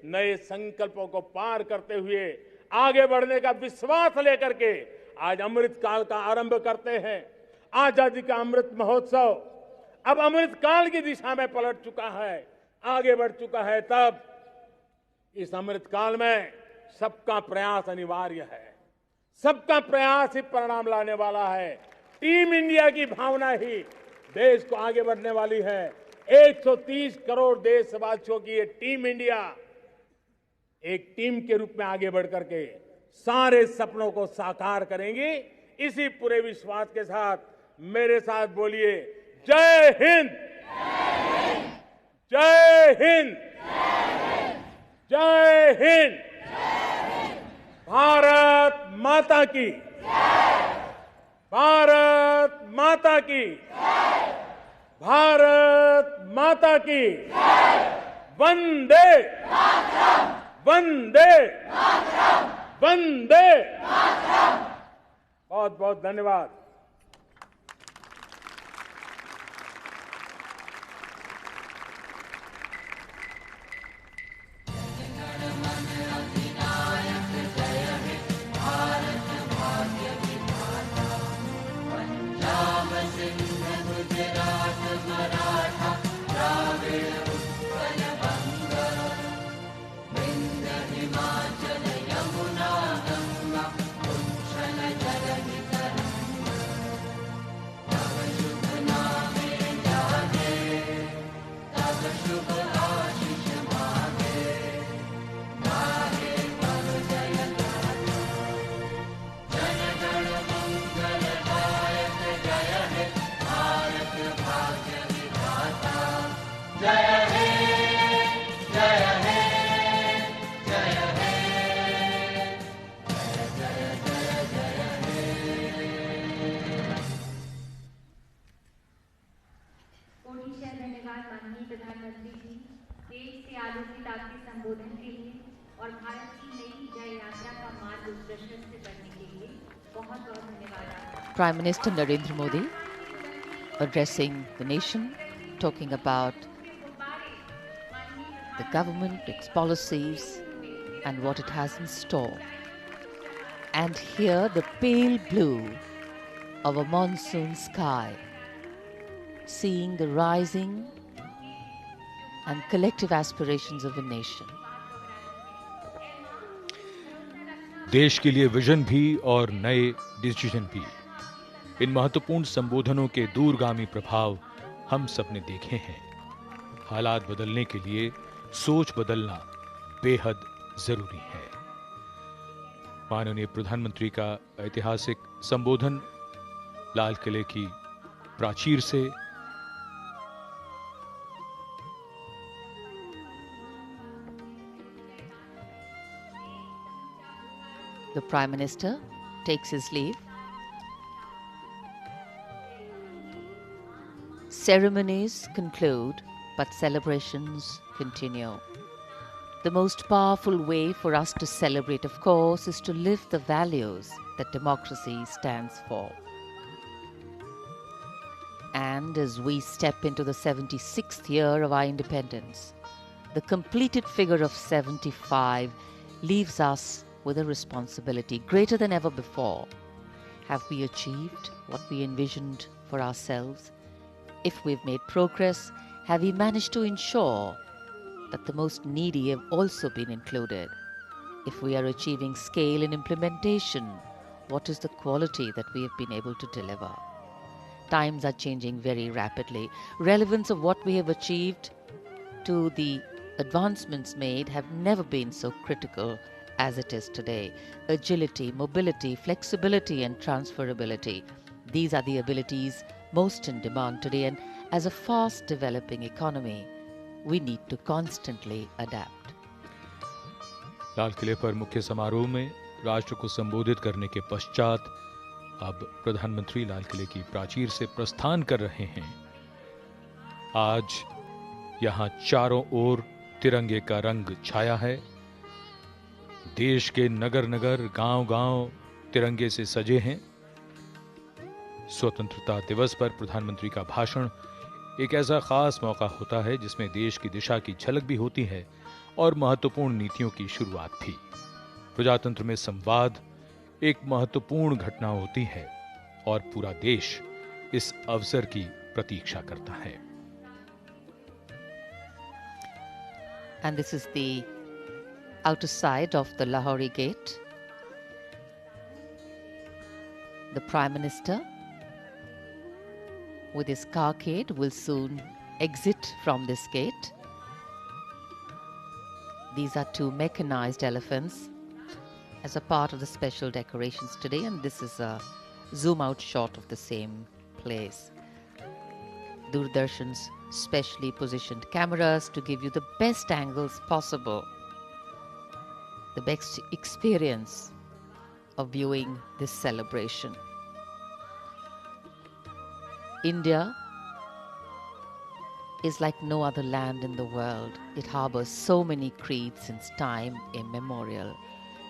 नए संकल्पों को पार करते हुए, आगे बढ़ने का विश्वास लेकर के आज अमृत काल का आरंभ करते हैं। आजादी का अमृत महोत्सव अब अमृत काल की दिशा में पलट चुका है, आगे बढ़ चुका है। तब इस अमृत काल में सबका प्रयास अनिवार्य है। सबका प्रयास ही परिणाम लाने वाला है। टीम इंडिया की भावना ही देश को आगे बढ़ने वाली है। 130 करोड़ देशवासियों की ये टीम इंडिया एक टीम के रूप में आगे बढ़ करके सारे सपनों को साकार करेंगी। इसी पूरे विश्वास के साथ मेरे साथ बोलिए, जय हिंद, जय हिंद, जय हिंद। भारत माता की, भारत माता की, भारत माता की, वंदे वंदे वंदे। बहुत बहुत धन्यवाद। धन्यवाद माननीय प्रधानमंत्री जी, देश से आलोचित आपके संबोधन के लिए और भारत की नई जय यात्रा का मार्ग प्रशस्त करने के लिए बहुत बहुत धन्यवाद। Prime Minister Narendra Modi addressing the nation, talking about the government, its policies and what it has in store. And here the pale blue of a monsoon sky, seeing the rising and collective aspirations of a nation. देश के लिए vision भी और नए decision भी, इन महत्वपूर्ण संबोधनों के दूरगामी प्रभाव हम सब ने देखे हैं। हालात बदलने के लिए सोच बदलना बेहद जरूरी है। माननीय प्रधानमंत्री का ऐतिहासिक संबोधन लाल किले की प्राचीर से The Prime Minister takes his leave. Ceremonies conclude, but celebrations continue. The most powerful way for us to celebrate, of course, is to live the values that democracy stands for. And as we step into the 76th year of our independence, the completed figure of 75 leaves us with a responsibility greater than ever before. Have we achieved what we envisioned for ourselves? If we've made progress, have we managed to ensure that the most needy have also been included? If we are achieving scale in implementation, what is the quality that we have been able to deliver? Times are changing very rapidly. Relevance of what we have achieved to the advancements made have never been so critical as it is today. Agility, mobility, flexibility and transferability. These are the abilities most in demand today, and as a fast developing economy, we need to constantly adapt. लाल किले पर मुख्य समारोह में राष्ट्र को संबोधित करने के पश्चात अब प्रधानमंत्री लाल किले की प्राचीर से प्रस्थान कर रहे हैं। आज यहां चारों ओर तिरंगे का रंग छाया है। देश के नगर नगर, गांव गांव तिरंगे से सजे हैं। स्वतंत्रता दिवस पर प्रधानमंत्री का भाषण एक ऐसा खास मौका होता है जिसमें देश की दिशा की झलक भी होती है और महत्वपूर्ण नीतियों की शुरुआत भी। प्रजातंत्र में संवाद एक महत्वपूर्ण घटना होती है और पूरा देश इस अवसर की प्रतीक्षा करता है। And this is the outer side of the Lahori Gate. The Prime Minister with his carcade will soon exit from this gate. These are two mechanized elephants as a part of the special decorations today, and this is a zoom out shot of the same place. Doordarshan's specially positioned cameras to give you the best angles possible, the best experience of viewing this celebration. India is like no other land in the world. It harbors so many creeds since time immemorial.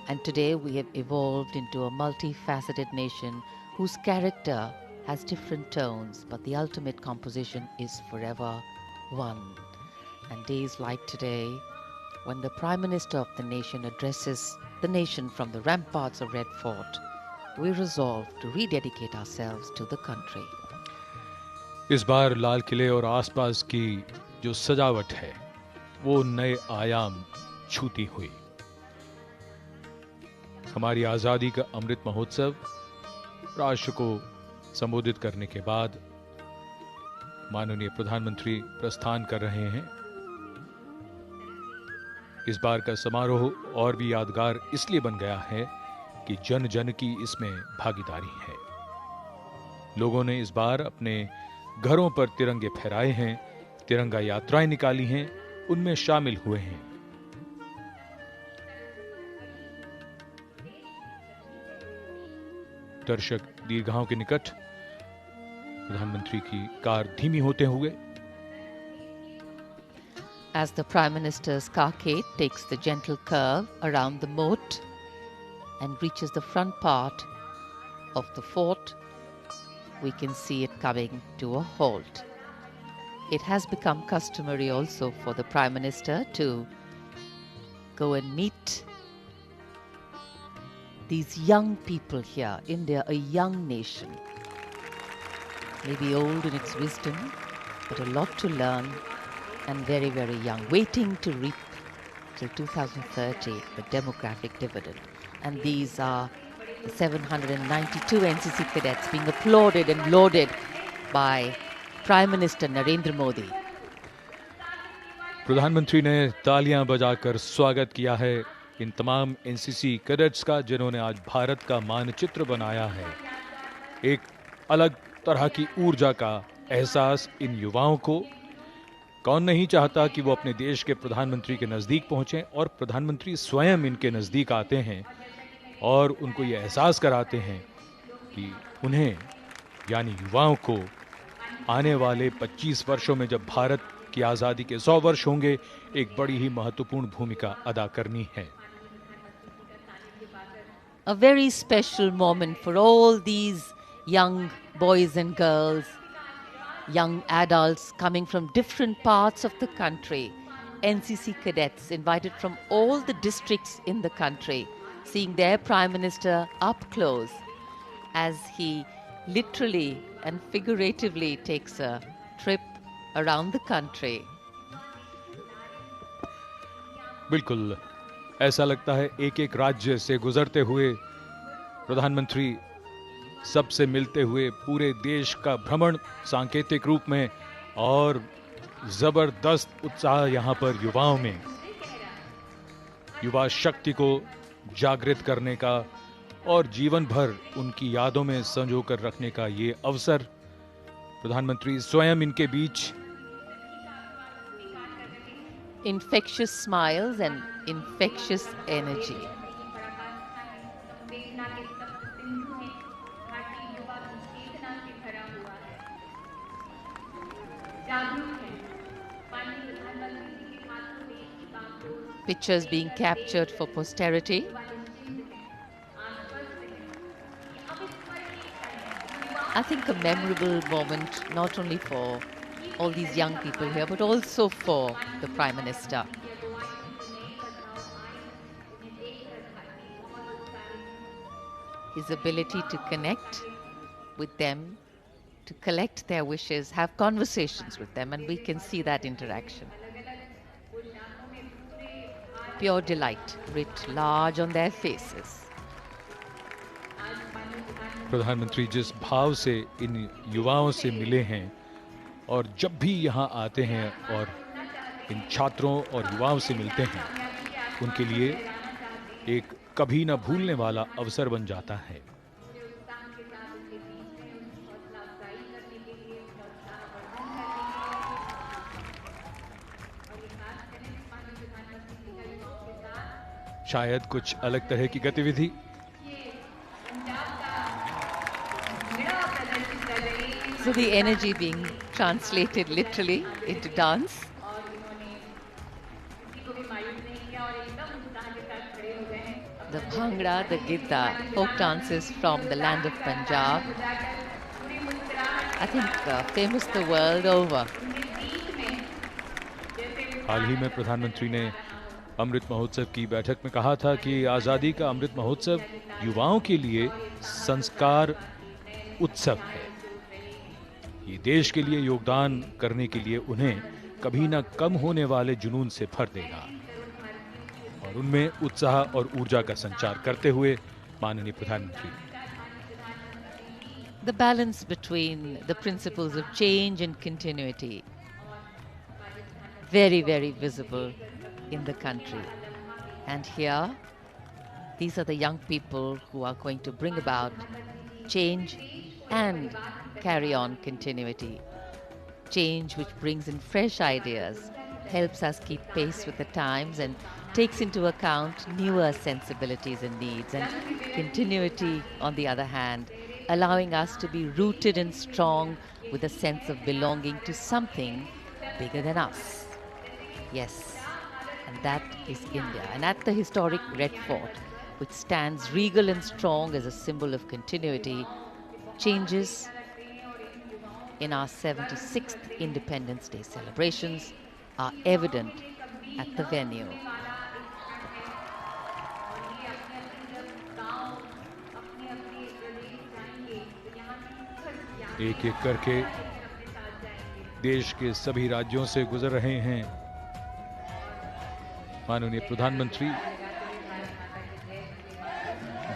And today we have evolved into a multifaceted nation whose character has different tones, but the ultimate composition is forever one. And days like today, when the Prime Minister of the nation addresses the nation from the ramparts of Red Fort, we resolve to rededicate ourselves to the country. इस बार लाल किले और आसपास की जो सजावट है वो नए आयाम छूती हुई। हमारी आजादी का अमृत महोत्सव राष्ट्र को संबोधित करने के बाद माननीय प्रधानमंत्री प्रस्थान कर रहे हैं। इस बार का समारोह और भी यादगार इसलिए बन गया है कि जन जन की इसमें भागीदारी है। लोगों ने इस बार अपने घरों पर तिरंगे फहराए हैं, तिरंगा यात्राएं निकाली हैं, उनमें शामिल हुए हैं। दर्शक दीर्घाओं के निकट प्रधानमंत्री की कार धीमी होते हुए As the Prime Minister's carcade takes the gentle curve around the moat and reaches the front part of the fort, we can see it coming to a halt. It has become customary also for the Prime Minister to go and meet these young people here. India, a young nation, maybe old in its wisdom, but a lot to learn, and very, very young, waiting to reap till 2030 the demographic dividend. And these are the 792 NCC cadets being applauded and lauded by Prime Minister Narendra Modi. प्रधानमंत्री ने तालियां बजाकर स्वागत किया है इन तमाम NCC cadets का, जिन्होंने आज भारत का मानचित्र बनाया है। एक अलग तरह की ऊर्जा का एहसास इन युवाओं को। कौन नहीं चाहता कि वो अपने देश के प्रधानमंत्री के नजदीक पहुंचें, और प्रधानमंत्री स्वयं इनके नजदीक आते हैं और उनको ये एहसास कराते हैं कि उन्हें यानी युवाओं को आने वाले 25 वर्षों में जब भारत की आजादी के 100 वर्ष होंगे, एक बड़ी ही महत्वपूर्ण भूमिका अदा करनी है। A very special moment for all these young boys and girls, young adults coming from different parts of the country, NCC cadets invited from all the districts in the country, seeing their Prime Minister up close as he literally and figuratively takes a trip around the country. बिल्कुल ऐसा लगता है एक एक राज्य से गुजरते हुए प्रधानमंत्री सबसे मिलते हुए पूरे देश का भ्रमण सांकेतिक रूप में, और जबरदस्त उत्साह यहाँ पर युवाओं में, युवा शक्ति को जागृत करने का और जीवन भर उनकी यादों में संजोकर रखने का ये अवसर। प्रधानमंत्री स्वयं इनके बीच Infectious smiles and infectious energy. संवेदना के सप्त सिंधु में भारतीय युवा की चेतना से भरा हुआ है, जागरूक है। माननीय प्रधानमंत्री जी के हाथों देश की बागडोर, Pictures being captured for posterity. युवा निश्चिंत है, आश्वस्त है कि अविस्मरणीय क्षण है। युवाओं I think a memorable moment not only for all these young people here but also for the Prime Minister. की अगुवाई में जो नए बदलाव आए हैं, उन्हें देखकर भारतीय बहुत उत्साहित है। His ability to connect with them, to collect their wishes, have conversations with them, and we can see that interaction. Pure delight writ large on their faces. प्रधानमंत्री जिस भाव से इन युवाओं से मिले हैं और जब भी यहाँ आते हैं और इन छात्रों और युवाओं से मिलते हैं, उनके लिए एक कभी न भूलने वाला अवसर बन जाता है। पूरे उत्साह के साथ उनके बीच में उनकी हौसला अफजाई करने के लिए, उनका उत्साहवर्धन करने के लिए और ये खास करें माननीय प्रधानमंत्री जी का युवाओं के साथ शायद कुछ अलग तरह की गतिविधि। ये पंजाब का घिड़ा प्रदर्शित कर रहे हैं So the energy being translated literally into dance. और इन्होंने किसी को भी मायूस नहीं किया और एकदम उत्साह के साथ खड़े हो गए हैं। The Bhangra, the Gidda, folk dances from the land of Punjab. पूरी मुस्कुराहट I think famous the world over. उनके बीच में जैसे हाल ही में प्रधानमंत्री ने अमृत महोत्सव की बैठक में कहा था कि आज़ादी का अमृत महोत्सव युवाओं के लिए संस्कार उत्सव है। ये देश के लिए योगदान करने के लिए उन्हें कभी न कम होने वाले जुनून से भर देगा और उनमें उत्साह और ऊर्जा का संचार करते हुए माननीय प्रधानमंत्री The balance between the principles of change and continuity, very, very visible in the country. And here, these are the young people who are going to bring about change and carry on continuity. Change which brings in fresh ideas, helps us keep pace with the times and takes into account newer sensibilities and needs. And continuity, on the other hand, allowing us to be rooted and strong with a sense of belonging to something bigger than us. Yes, and that is India. And at the historic Red Fort, which stands regal and strong as a symbol of continuity, changes in our 76th Independence Day celebrations are evident at the venue. एक एक करके देश के सभी राज्यों से गुजर रहे हैं। माननीय प्रधानमंत्री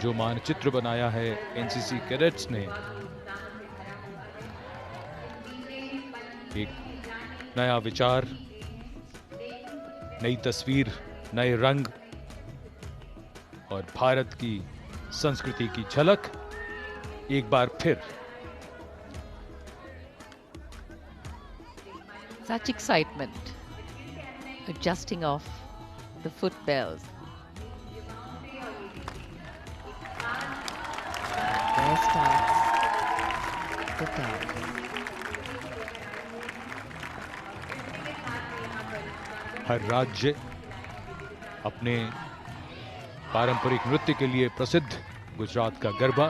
जो मानचित्र बनाया है एनसीसी कैडेट्स ने, एक नया विचार, नई तस्वीर, नए रंग और भारत की संस्कृति की झलक एक बार फिर। Such excitement, adjusting off the foot bells. There starts the dance. हर राज्य अपने पारंपरिक नृत्य के लिए प्रसिद्ध गुजरात का गरबा,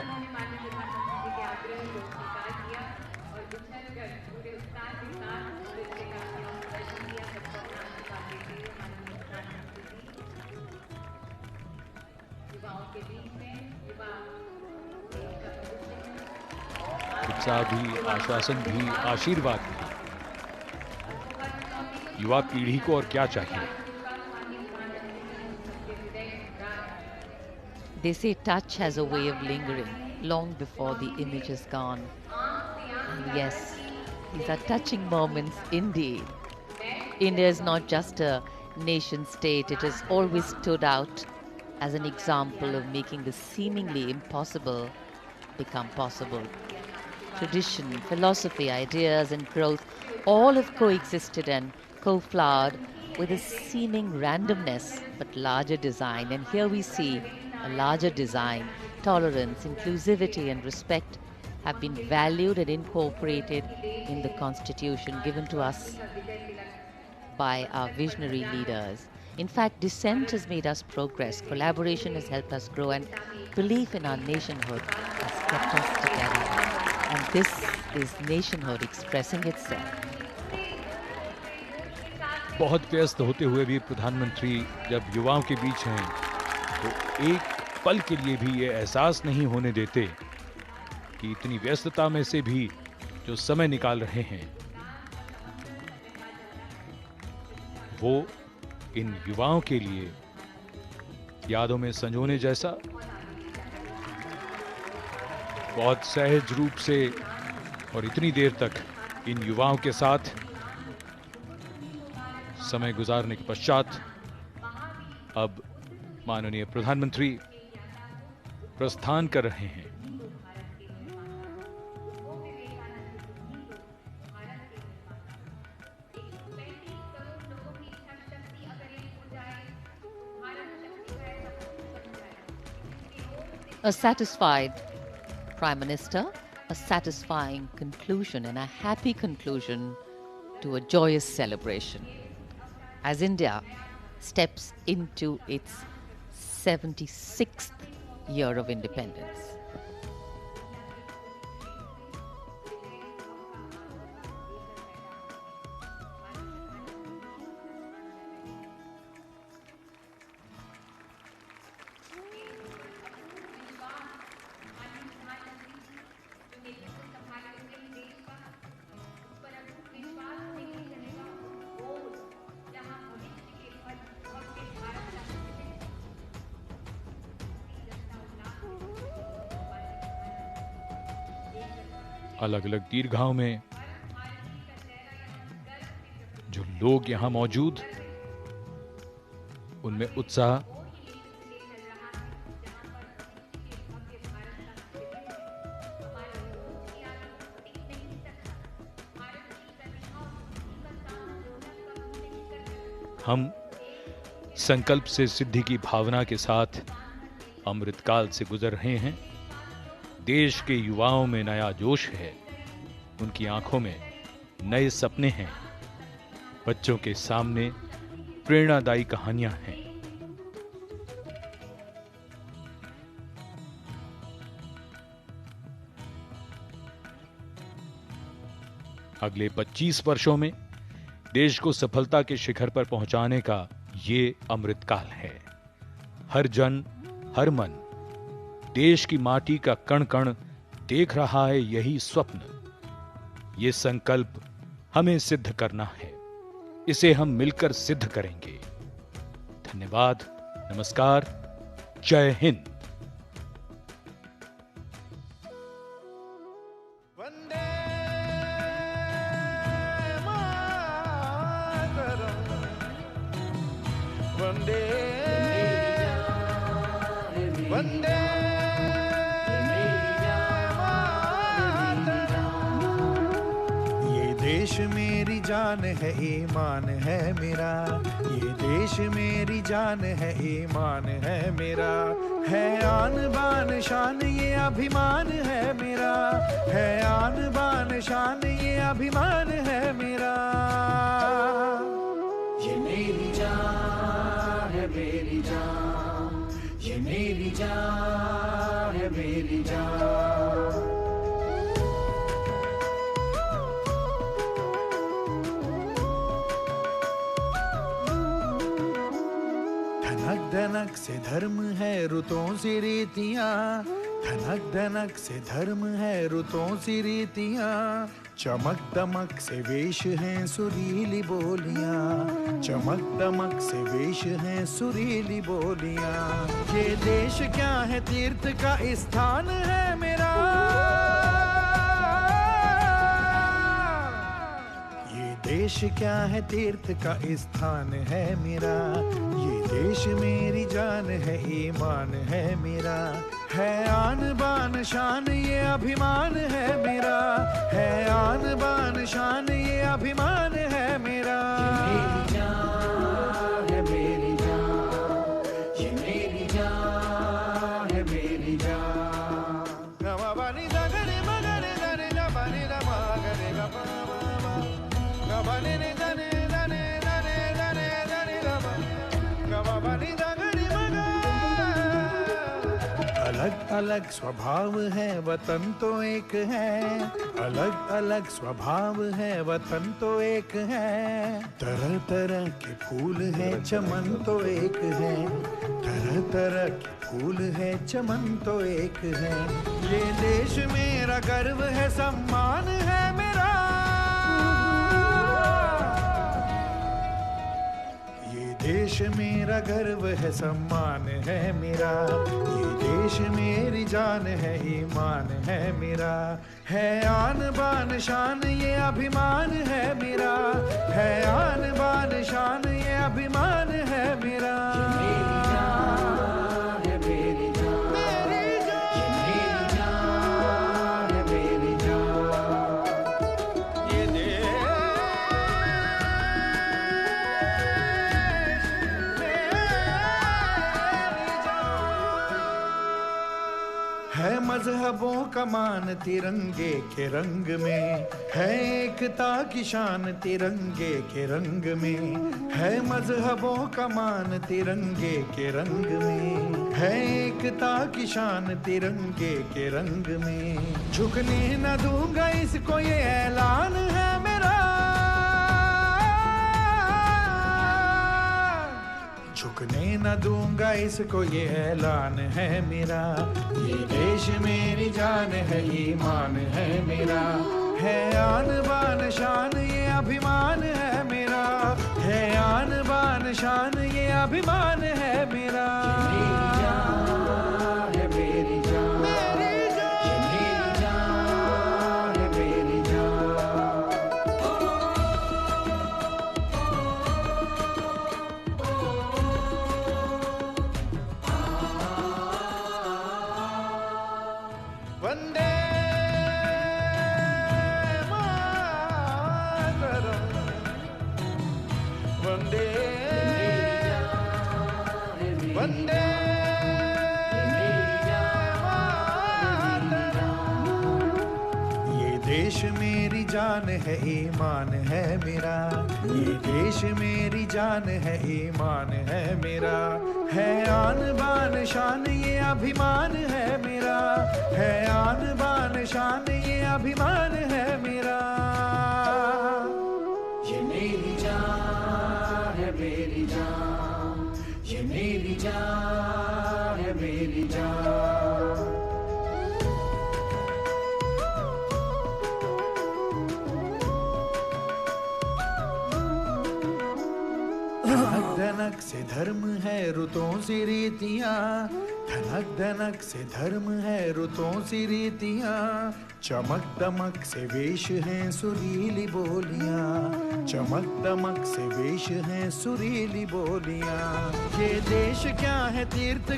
उत्साह भी, आश्वासन भी, आशीर्वाद भी। युवा पीढ़ी को और क्या चाहिए? They say touch has a way of lingering long before the image is gone. And yes, these are touching moments indeed. India is not just a nation state, it has always stood out as an example of making the seemingly impossible become possible. Tradition, philosophy, ideas and growth all have coexisted and co-flowered with a seeming randomness but larger design. And here we see a larger design. Tolerance, inclusivity and respect have been valued and incorporated in the Constitution given to us by our visionary leaders. In fact, dissent has made us progress, collaboration has helped us grow, and belief in our nationhood has kept us together. And this is nationhood expressing itself. बहुत व्यस्त होते हुए भी प्रधानमंत्री जब युवाओं के बीच हैं तो एक पल के लिए भी ये एहसास नहीं होने देते कि इतनी व्यस्तता में से भी जो समय निकाल रहे हैं वो इन युवाओं के लिए यादों में संजोने जैसा, बहुत सहज रूप से और इतनी देर तक इन युवाओं के साथ समय गुजारने के पश्चात अब माननीय प्रधानमंत्री प्रस्थान कर रहे हैं। A satisfied Prime Minister, a satisfying conclusion and a happy conclusion to a joyous celebration as India steps into its 76th year of independence. अलग अलग दीर्घाओं में जो लोग यहां मौजूद, उनमें उत्साह, हम संकल्प से सिद्धि की भावना के साथ अमृतकाल से गुजर रहे हैं। देश के युवाओं में नया जोश है, उनकी आंखों में नए सपने हैं, बच्चों के सामने प्रेरणादायी कहानियां हैं। अगले 25 वर्षों में देश को सफलता के शिखर पर पहुंचाने का ये अमृतकाल है। हर जन, हर मन देश की माटी का कण कण देख रहा है यही स्वप्न। ये संकल्प हमें सिद्ध करना है, इसे हम मिलकर सिद्ध करेंगे। धन्यवाद, नमस्कार, जय हिंद। देश मेरी जान है, ईमान है मेरा। ये देश मेरी जान है, ईमान है मेरा। है आन बान शान ये अभिमान है मेरा। है आन बान शान ये अभिमान है मेरा। ये मेरी जान है, मेरी जान। ये मेरी जान है, मेरी जान। धनक धनक से धर्म है, रुतों से रीतियाँ। धनक धनक से धर्म है, रुतों से रीतियाँ। चमक दमक से वेश हैं सुरीली बोलियाँ। चमक दमक से वेश हैं सुरीली बोलियाँ। ये देश क्या है, तीर्थ का स्थान है मेरा। ये देश क्या है, तीर्थ का स्थान है मेरा। ये देश मेरी जान है, ईमान है मेरा। है आन बान शान ये अभिमान है मेरा। है आन बान शान ये अभिमान है मेरा। ये मेरी जान जान है मेरी जान। गमा बानी दगरे मगरे दरे गा बानी दा मगरे गा बा बा गा बानी रे दने दने दने दने दने गा बा गमा बानी दगरे मगा। अलग अलग स्वभाव है वतन तो एक है, अलग अलग स्वभाव है वतन तो एक है। तरह तरह के फूल है चमन तो एक है, तरह तरह के फूल है चमन तो एक है। ये देश मेरा गर्व है सम्मान है मेरा, ये देश मेरा गर्व है सम्मान है मेरा। ये देश मेरी जान है ईमान है मेरा, है आन बान शान ये अभिमान है मेरा, है आन बान शान ये अभिमान है मेरा। मेरी जान है मेरी जान, मेरी जान है मेरी जान। ये देश है मजहबों का मान तिरंगे के रंग में, है एकता की शान तिरंगे के रंग में। है मजहबों का मान तिरंगे के रंग में, है एकता की शान तिरंगे के रंग में। झुकने न दूंगा इसको ये ऐलान है मेरा, झुकने न दूंगा इसको ये ऐलान है मेरा। ये देश मेरी जान है ईमान है मेरा, है आन बान शान ये अभिमान है मेरा, है आन बान शान ये अभिमान है मेरा। मेरी जान है मेरी जान, मेरी जान है मेरी जान। वंदे मातरम, वंदे वंदे मातरम। ये देश मेरी जान है ईमान है मेरा, ये देश मेरी जान है ईमान है मेरा। है आन बान शान ये अभिमान है मेरा, है आन बान शान ये अभिमान है मेरा। ये मेरी जान है मेरी जान, ये मेरी जान है मेरी जान। धनक धनक से धर्म है रुतों सी रीतियां, धनक धनक से धर्म है रुतों सी रीतियां। चमक दमक से वेश हैं सुरीली बोलियां, चमक दमक से वेश हैं सुरीली बोलियां। ये देश क्या है तीर्थ का